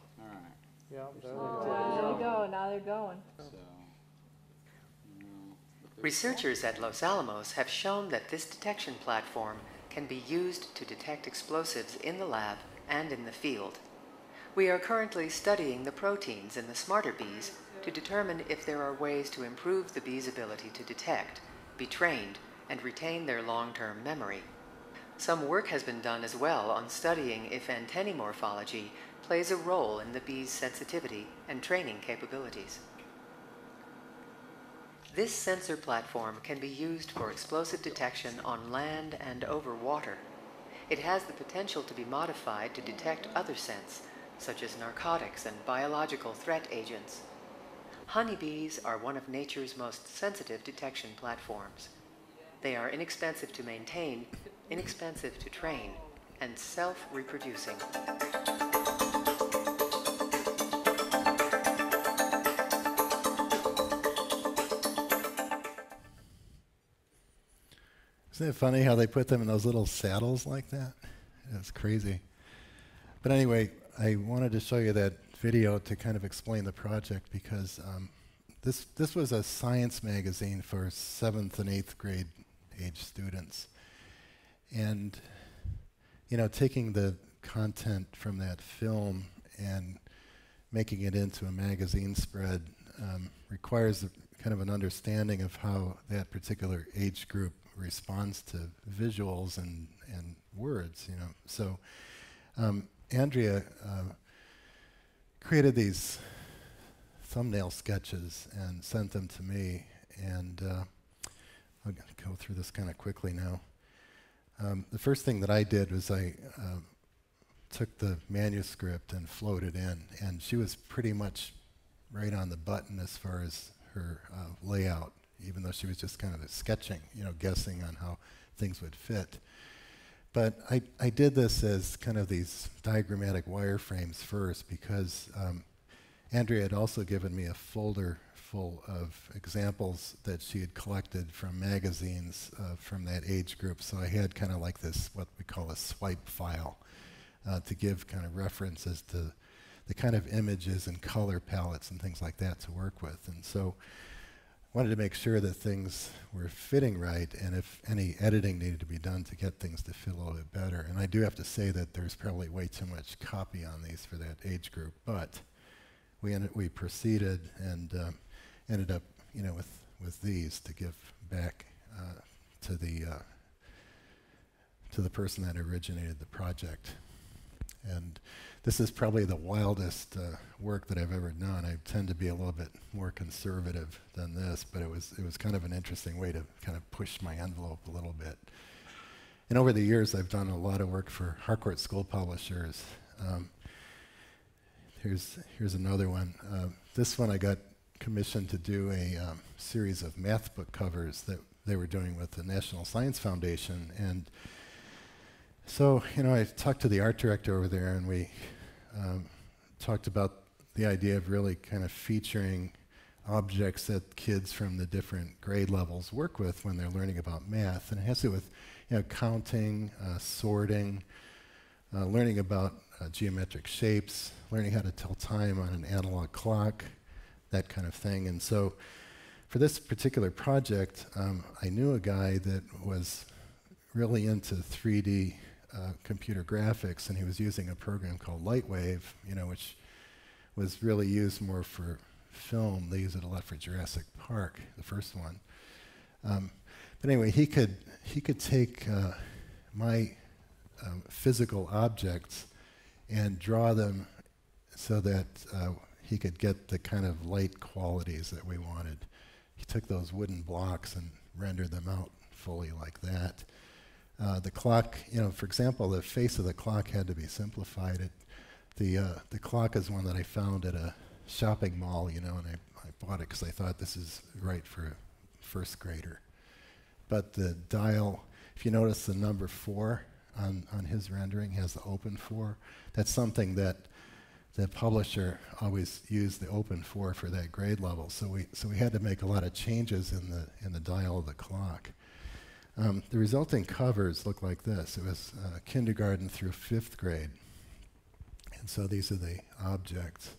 Yeah, there we go. Now they're going. Researchers at Los Alamos have shown that this detection platform can be used to detect explosives in the lab and in the field. We are currently studying the proteins in the smarter bees to determine if there are ways to improve the bees' ability to detect, be trained, and retain their long-term memory. Some work has been done as well on studying if antennae morphology plays a role in the bees' sensitivity and training capabilities. This sensor platform can be used for explosive detection on land and over water. It has the potential to be modified to detect other scents, such as narcotics and biological threat agents. Honeybees are one of nature's most sensitive detection platforms. They are inexpensive to maintain, inexpensive to train, and self-reproducing. Isn't it funny how they put them in those little saddles like that? It's crazy. But anyway, I wanted to show you that video to kind of explain the project because this was a science magazine for 7th and 8th grade age students. And, you know, taking the content from that film and making it into a magazine spread requires kind of an understanding of how that particular age group responds to visuals and words, you know. So Andrea created these thumbnail sketches and sent them to me, and I'll go through this kind of quickly now. The first thing that I did was I took the manuscript and floated in, and she was pretty much right on the button as far as her layout, even though she was just kind of sketching, you know, guessing on how things would fit. But I did this as kind of these diagrammatic wireframes first because Andrea had also given me a folder full of examples that she had collected from magazines from that age group. So I had kind of like this, what we call a swipe file, to give kind of references to the kind of images and color palettes and things like that to work with. And so wanted to make sure that things were fitting right, and if any editing needed to be done to get things to fit a little bit better. And I do have to say that there's probably way too much copy on these for that age group, but we proceeded and ended up, you know, with these to give back to the person that originated the project. And this is probably the wildest work that I've ever done. I tend to be a little bit more conservative than this, but it was kind of an interesting way to kind of push my envelope a little bit. And over the years, I've done a lot of work for Harcourt School Publishers. Here's another one. This one I got commissioned to do a series of math book covers that they were doing with the National Science Foundation. And so, you know, I talked to the art director over there, and we talked about the idea of really kind of featuring objects that kids from the different grade levels work with when they're learning about math. And it has to do with, you know, counting, sorting, learning about geometric shapes, learning how to tell time on an analog clock, that kind of thing. And so for this particular project, I knew a guy that was really into 3D computer graphics, and he was using a program called Lightwave, you know, which was really used more for film. They use it a lot for Jurassic Park, the first one. But anyway, he could take my physical objects and draw them so that he could get the kind of light qualities that we wanted. He took those wooden blocks and rendered them out fully like that. The clock, you know, for example, the face of the clock had to be simplified. The clock is one that I found at a shopping mall, you know, and I bought it because I thought this is right for a first grader. But the dial, if you notice the number 4 on his rendering has the open 4. That's something that the publisher always used, the open 4 for that grade level. So we had to make a lot of changes in the dial of the clock. The resulting covers look like this. It was kindergarten through 5th grade. And so these are the objects.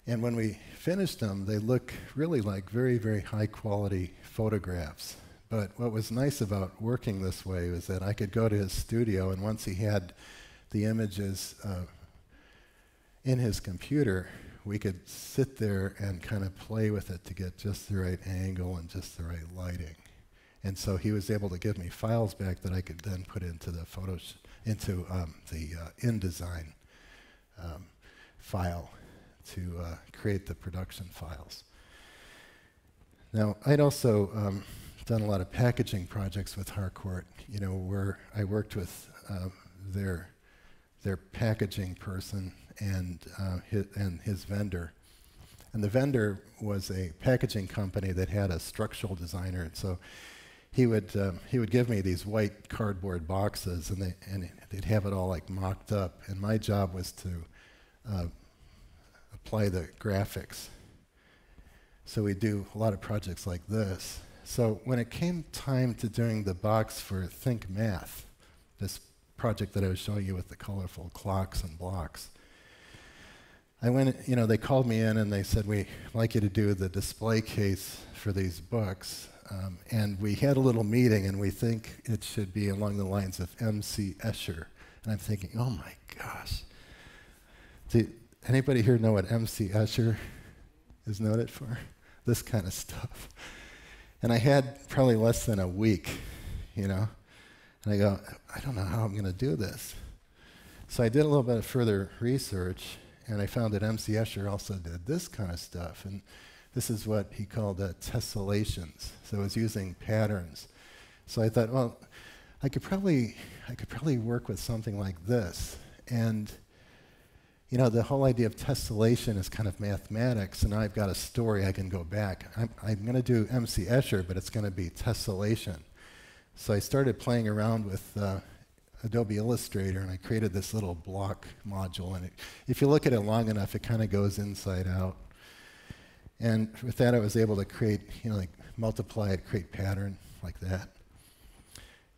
And when we finished them, they look really like very, very high quality photographs. But what was nice about working this way was that I could go to his studio, and once he had the images in his computer, we could sit there and kind of play with it to get just the right angle and just the right lighting. And so he was able to give me files back that I could then put into the InDesign file to create the production files. Now, I'd also done a lot of packaging projects with Harcourt, you know, where I worked with their packaging person and his vendor. And the vendor was a packaging company that had a structural designer, and so he would give me these white cardboard boxes, and they'd have it all like mocked up, and my job was to apply the graphics. So we do a lot of projects like this. So when it came time to doing the box for Think Math, this project that I was showing you with the colorful clocks and blocks, I went, they called me in and they said, we'd like you to do the display case for these books. And we had a little meeting, and we think it should be along the lines of M.C. Escher. And I'm thinking, oh my gosh. Anybody here know what M.C. Escher is noted for? This kind of stuff. And I had probably less than a week, And I go, I don't know how I'm going to do this. So I did a little bit of further research, and I found that M.C. Escher also did this kind of stuff. And this is what he called tessellations. So it was using patterns. So I thought, well, I could probably work with something like this. And the whole idea of tessellation is kind of mathematics, and now I've got a story I can go back. I'm going to do M.C. Escher, but it's going to be tessellation. So I started playing around with Adobe Illustrator, and I created this little block module. And if you look at it long enough, it kind of goes inside out. And with that, I was able to create, like multiply it, create pattern like that.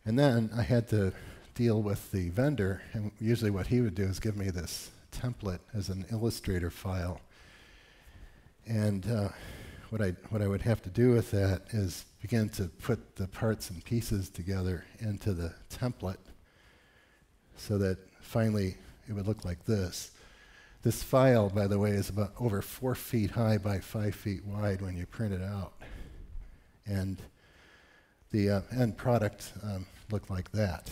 And then I had to deal with the vendor, and usually what he would do is give me this template as an Illustrator file. And what I would have to do with that is begin to put the parts and pieces together into the template so that finally it would look like this. This file, by the way, is about over 4 feet high by 5 feet wide when you print it out. And the end product looked like that.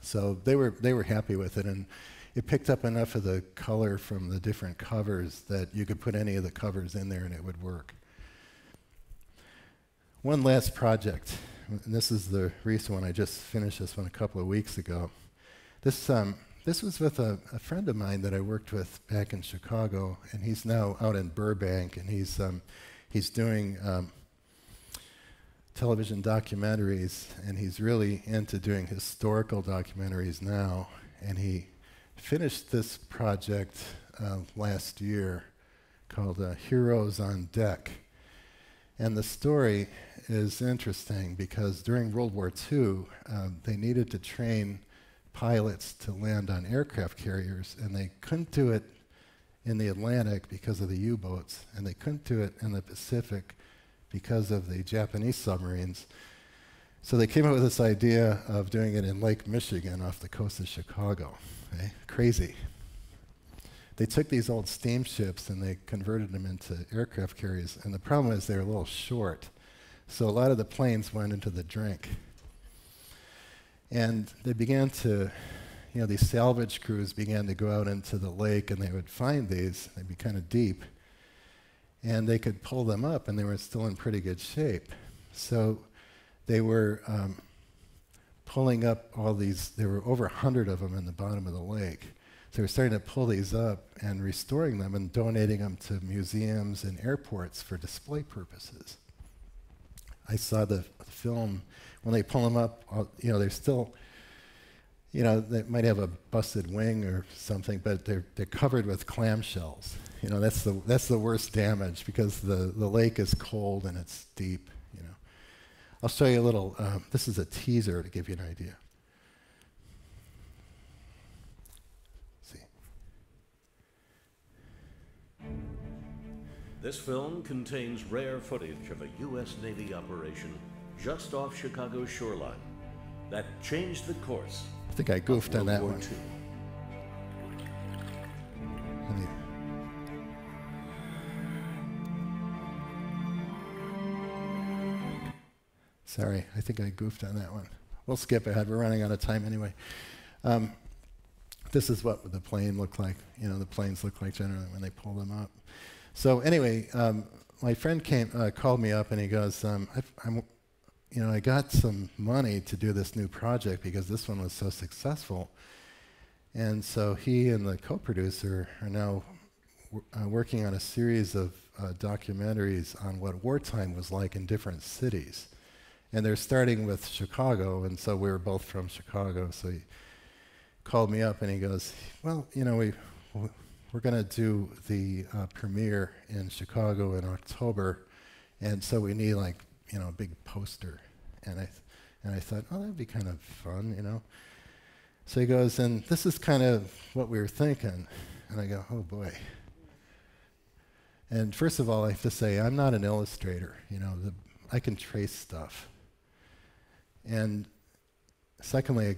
So they were happy with it, and it picked up enough of the color from the different covers that you could put any of the covers in there and it would work. One last project, and this is the recent one. I just finished this one a couple of weeks ago. This was with a friend of mine that I worked with back in Chicago, and he's now out in Burbank, and he's doing television documentaries, and he's really into doing historical documentaries now. And he finished this project last year called Heroes on Deck. And the story is interesting because during World War II, they needed to train pilots to land on aircraft carriers, and they couldn't do it in the Atlantic because of the U-boats, and they couldn't do it in the Pacific because of the Japanese submarines. So they came up with this idea of doing it in Lake Michigan off the coast of Chicago. Okay? Crazy. They took these old steamships and they converted them into aircraft carriers, and the problem is they were a little short. So a lot of the planes went into the drink. And they began to, these salvage crews began to go out into the lake, and they would find these, they'd be kind of deep, and they could pull them up, and they were still in pretty good shape. So they were pulling up all these, there were over 100 of them in the bottom of the lake. So they were starting to pull these up and restoring them and donating them to museums and airports for display purposes. I saw the film, when they pull them up, they're still, they might have a busted wing or something, but they're covered with clamshells. That's the worst damage because the lake is cold and it's deep. I'll show you a little. This is a teaser to give you an idea. See. This film contains rare footage of a U.S. Navy operation just off Chicago's shoreline that changed the course. I think I goofed on that one. Sorry, I think I goofed on that one. We'll skip ahead. We're running out of time anyway. This is what the plane looked like. The planes look like generally when they pull them up. So anyway, my friend called me up and he goes, I got some money to do this new project because this one was so successful. And so he and the co-producer are now working on a series of documentaries on what wartime was like in different cities. And they're starting with Chicago, and so we were both from Chicago. So he called me up and he goes, well, you know, we're going to do the premiere in Chicago in October, and so we need, like, you know, a big poster. And I thought, oh, that'd be kind of fun, you know. So he goes, and this is kind of what we were thinking. And I go, oh boy. And first of all, I have to say, I'm not an illustrator, you know. I can trace stuff. And secondly,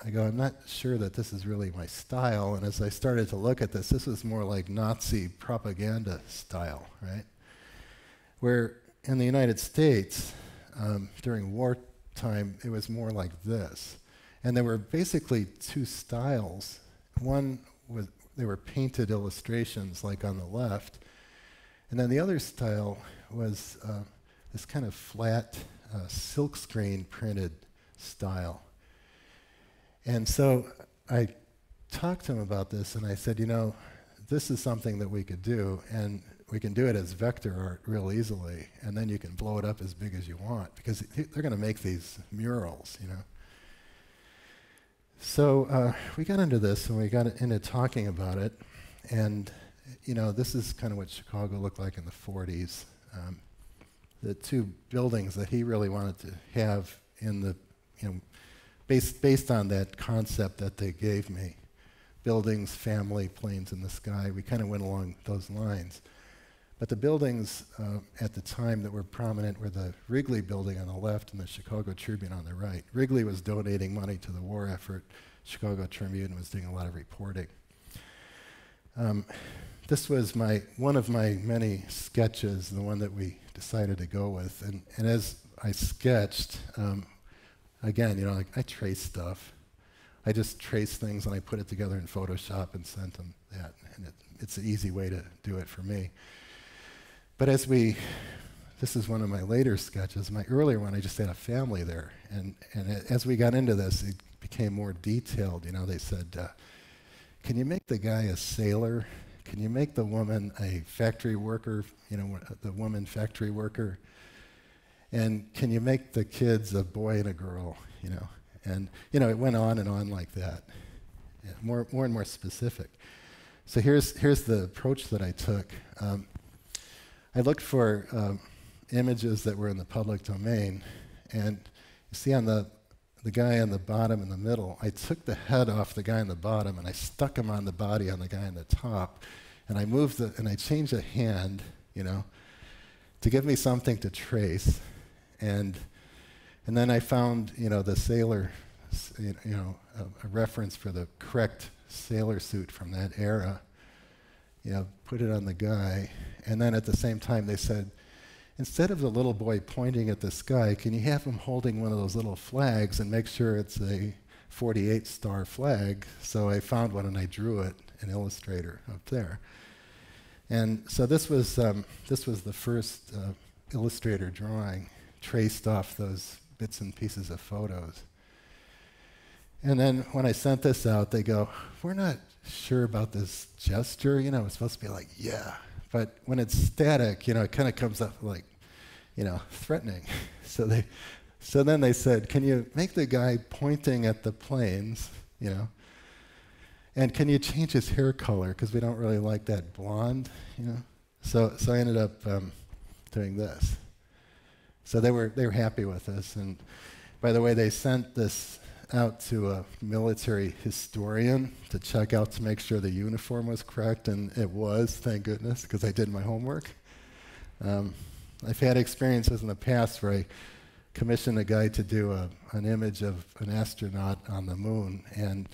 I go, I'm not sure that this is really my style. And as I started to look at this was more like Nazi propaganda style, right? Where in the United States, during wartime, it was more like this. And there were basically two styles. One was, they were painted illustrations, like on the left. And then the other style was this kind of flat silkscreen printed style. And so I talked to him about this, and I said, you know, this is something that we could do, and we can do it as vector art real easily, and then you can blow it up as big as you want, because they're going to make these murals, you know. So we got into this, and we got into talking about it, and, you know, this is kind of what Chicago looked like in the 40s. The two buildings that he really wanted to have in the, you know, based on that concept that they gave me. Buildings, family, planes in the sky. We kind of went along those lines. But the buildings at the time that were prominent were the Wrigley building on the left and the Chicago Tribune on the right. Wrigley was donating money to the war effort. Chicago Tribune was doing a lot of reporting. This was one of my many sketches, the one that we decided to go with. And as I sketched, again, you know, like, I trace stuff. I just trace things and I put it together in Photoshop and sent them that. And it's an easy way to do it for me. But this is one of my later sketches. My earlier one, I just had a family there. And as we got into this, it became more detailed. You know, they said, can you make the guy a sailor? Can you make the woman a factory worker, you know, the woman factory worker? And can you make the kids a boy and a girl, you know? And, you know, it went on and on like that, yeah, more and more specific. So here's the approach that I took. I looked for images that were in the public domain, and you see on the guy on the bottom in the middle, I took the head off the guy on the bottom and I stuck him on the body on the guy on the top, and I moved and I changed the hand, you know, to give me something to trace, and then I found, you know, the sailor, you know, a reference for the correct sailor suit from that era, you know, put it on the guy, and then at the same time they said, instead of the little boy pointing at the sky, can you have him holding one of those little flags and make sure it's a 48-star flag? So I found one and I drew it in Illustrator up there. And so this was the first Illustrator drawing, traced off those bits and pieces of photos. And then when I sent this out, they go, we're not sure about this gesture, you know, it's supposed to be like, yeah. But when it's static, you know, it kind of comes up like, you know, threatening. So then they said, can you make the guy pointing at the planes, you know, and can you change his hair color, because we don't really like that blonde, you know. So I ended up doing this. So they were happy with this. And by the way, they sent this out to a military historian to check out to make sure the uniform was correct, and it was, thank goodness, because I did my homework. I've had experiences in the past where I commissioned a guy to do an image of an astronaut on the moon, and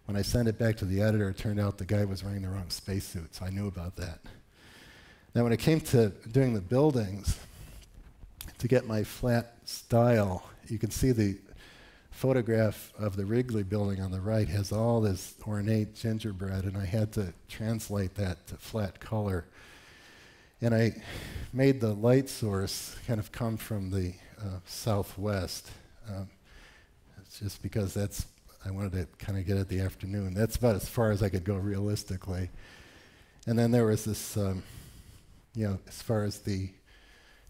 when I sent it back to the editor, it turned out the guy was wearing the wrong spacesuit, so I knew about that. Now when it came to doing the buildings, to get my flat style, you can see the photograph of the Wrigley building on the right has all this ornate gingerbread, and I had to translate that to flat color. And I made the light source kind of come from the southwest. It's just because I wanted to kind of get at the afternoon. That's about as far as I could go realistically. And then there was this, you know, as far as the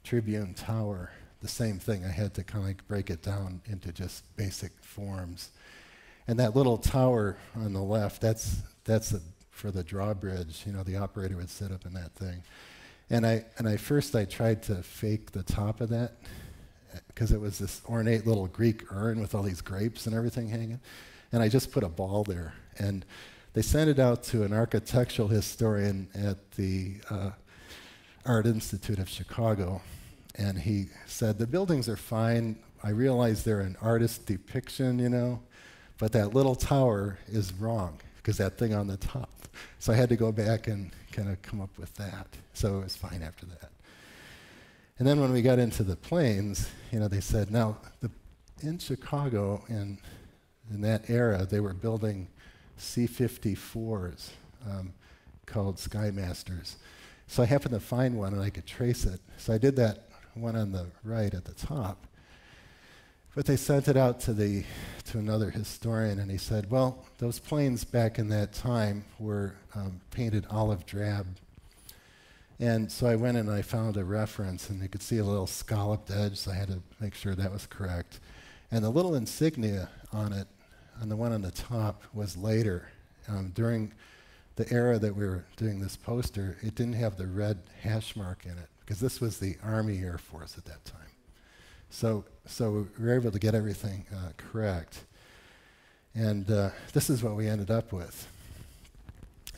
Tribune Tower, the same thing. I had to kind of like break it down into just basic forms. And that little tower on the left, that's for the drawbridge. You know, the operator would sit up in that thing. And I first tried to fake the top of that because it was this ornate little Greek urn with all these grapes and everything hanging. And I just put a ball there. And they sent it out to an architectural historian at the Art Institute of Chicago. And he said, the buildings are fine. I realize they're an artist depiction, you know, but that little tower is wrong because that thing on the top. So I had to go back and kind of come up with that. So it was fine after that. And then when we got into the planes, you know, they said, now, in Chicago, in that era, they were building C-54s called Skymasters. So I happened to find one and I could trace it. So I did that one on the right at the top. But they sent it out to another historian, and he said, well, those planes back in that time were painted olive drab. And so I went and I found a reference, and you could see a little scalloped edge, so I had to make sure that was correct. And the little insignia on it, on the one on the top, was later. During the era that we were doing this poster, it didn't have the red hash mark in it, because this was the Army Air Force at that time. So we were able to get everything correct. And this is what we ended up with.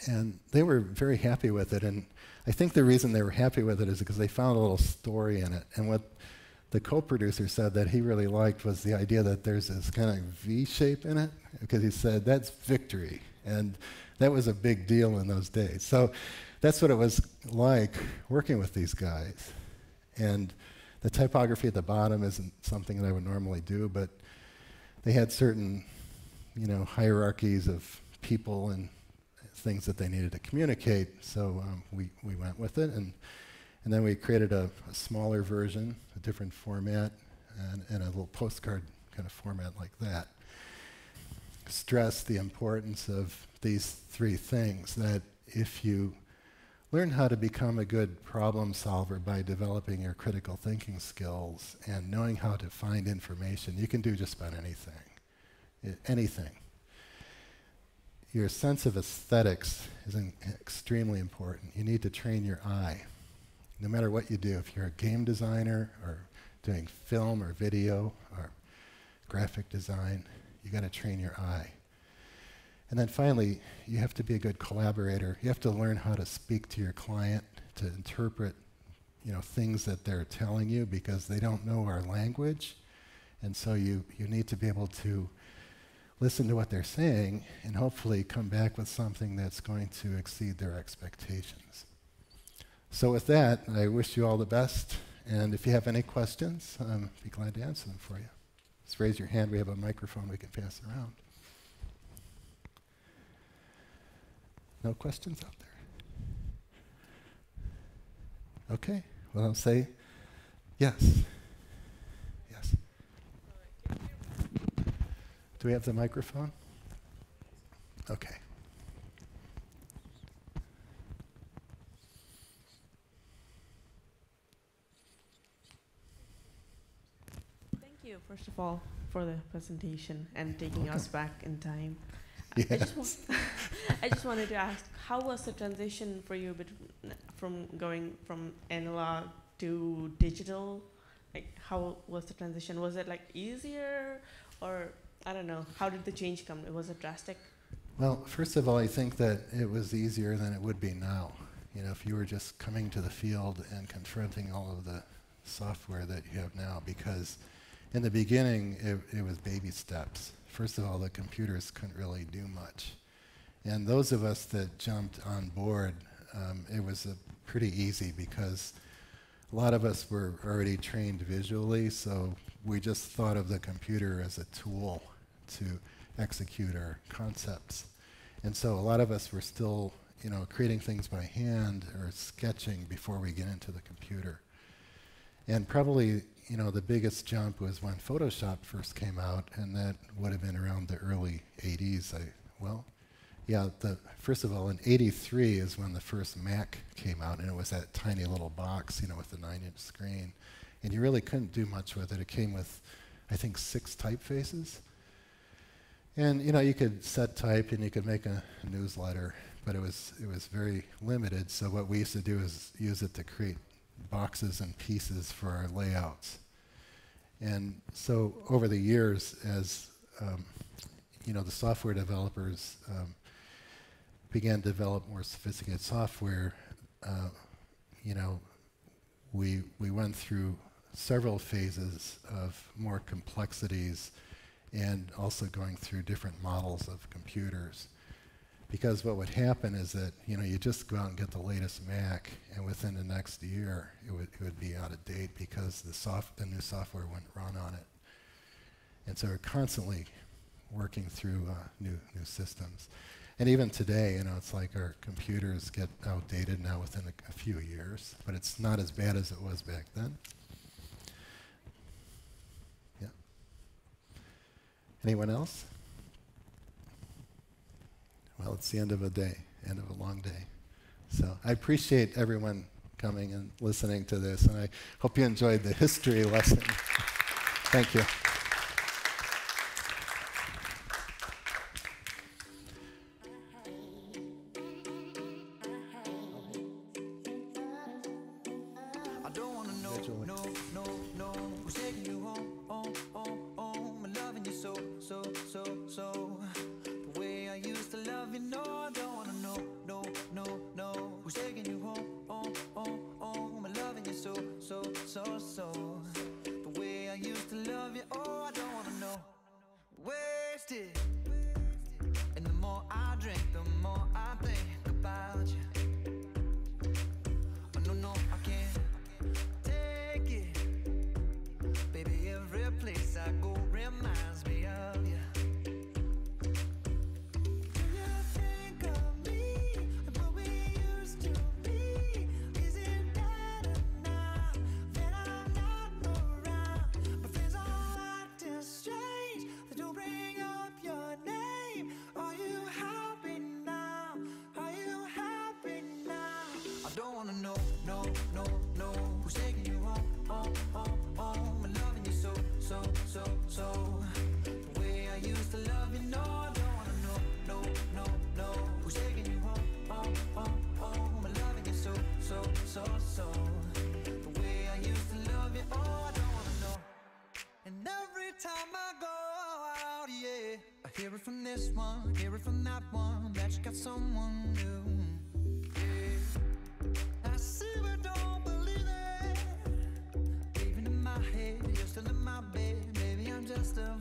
And they were very happy with it. And I think the reason they were happy with it is because they found a little story in it. And what the co-producer said that he really liked was the idea that there's this kind of V shape in it, because he said that's victory. And that was a big deal in those days. So that's what it was like working with these guys. And the typography at the bottom isn't something that I would normally do, but they had certain, you know, hierarchies of people and things that they needed to communicate. So we went with it, and then we created a smaller version, a different format, and a little postcard kind of format like that. Stress the importance of these three things, that if you learn how to become a good problem solver by developing your critical thinking skills and knowing how to find information, you can do just about anything. Anything. Your sense of aesthetics is extremely important. You need to train your eye. No matter what you do, if you're a game designer or doing film or video or graphic design, you got to train your eye. And then finally, you have to be a good collaborator. You have to learn how to speak to your client, to interpret, you know, things that they're telling you, because they don't know our language. And so you need to be able to listen to what they're saying and hopefully come back with something that's going to exceed their expectations. So with that, I wish you all the best. And if you have any questions, I'd be glad to answer them for you. Just raise your hand. We have a microphone we can pass around. No questions out there? Okay, well, I'll say yes. Yes. Do we have the microphone? Okay. Thank you, first of all, for the presentation and taking us back in time. Yes. I just wanted to ask, how was the transition for you from going from analog to digital? Like, how was the transition? Was it like easier, or I don't know? How did the change come? Was it drastic? Well, first of all, I think that it was easier than it would be now. You know, if you were just coming to the field and confronting all of the software that you have now, because in the beginning, it was baby steps. First of all, the computers couldn't really do much. And those of us that jumped on board, it was pretty easy, because a lot of us were already trained visually, so we just thought of the computer as a tool to execute our concepts. And so a lot of us were still, you know, creating things by hand or sketching before we get into the computer. And probably, you know, the biggest jump was when Photoshop first came out, and that would have been around the early 80s. First of all, in 83 is when the first Mac came out, and it was that tiny little box, you know, with the 9-inch screen. and you really couldn't do much with it. It came with, I think, 6 typefaces. And you know, you could set type and you could make a newsletter, but it was very limited. So what we used to do is use it to create boxes and pieces for our layouts. And so over the years, as you know, the software developers began to develop more sophisticated software, you know, we went through several phases of more complexities and also going through different models of computers. Because what would happen is that, you know, you just go out and get the latest Mac, and within the next year, it would be out of date because the new software wouldn't run on it. And so we're constantly working through new systems. And even today, you know, it's like our computers get outdated now within a few years, but it's not as bad as it was back then. Yeah. Anyone else? Well, it's the end of a day, end of a long day. So I appreciate everyone coming and listening to this, and I hope you enjoyed the history lesson. Thank you. I don't wanna know, no, who's taking you home, I'm loving you so. The way I used to love you, no, I don't wanna know, no, who's taking you home, I'm loving you so. The way I used to love you, oh, I don't wanna know. Wasted, and the more I drink, the more I think about you. Oh, no, I can't take it. Baby, every place I go reminds me of you. Do you think of me and what we used to be? Is it better now that I'm not around? My friends all acting strange, they don't bring up your name. Are you happy now? Are you happy now? I don't wanna know, no, who's taking you home, I'm loving you so. The way I used to love you, no, I don't wanna know, who's taking you home, I'm loving you so. The way I used to love you, oh, I don't wanna know. And every time I go out, yeah, I hear it from this one, hear it from that one, that you got someone new. Yeah. I see but don't believe it. Even in my head, you're still in my bed. Maybe I'm just a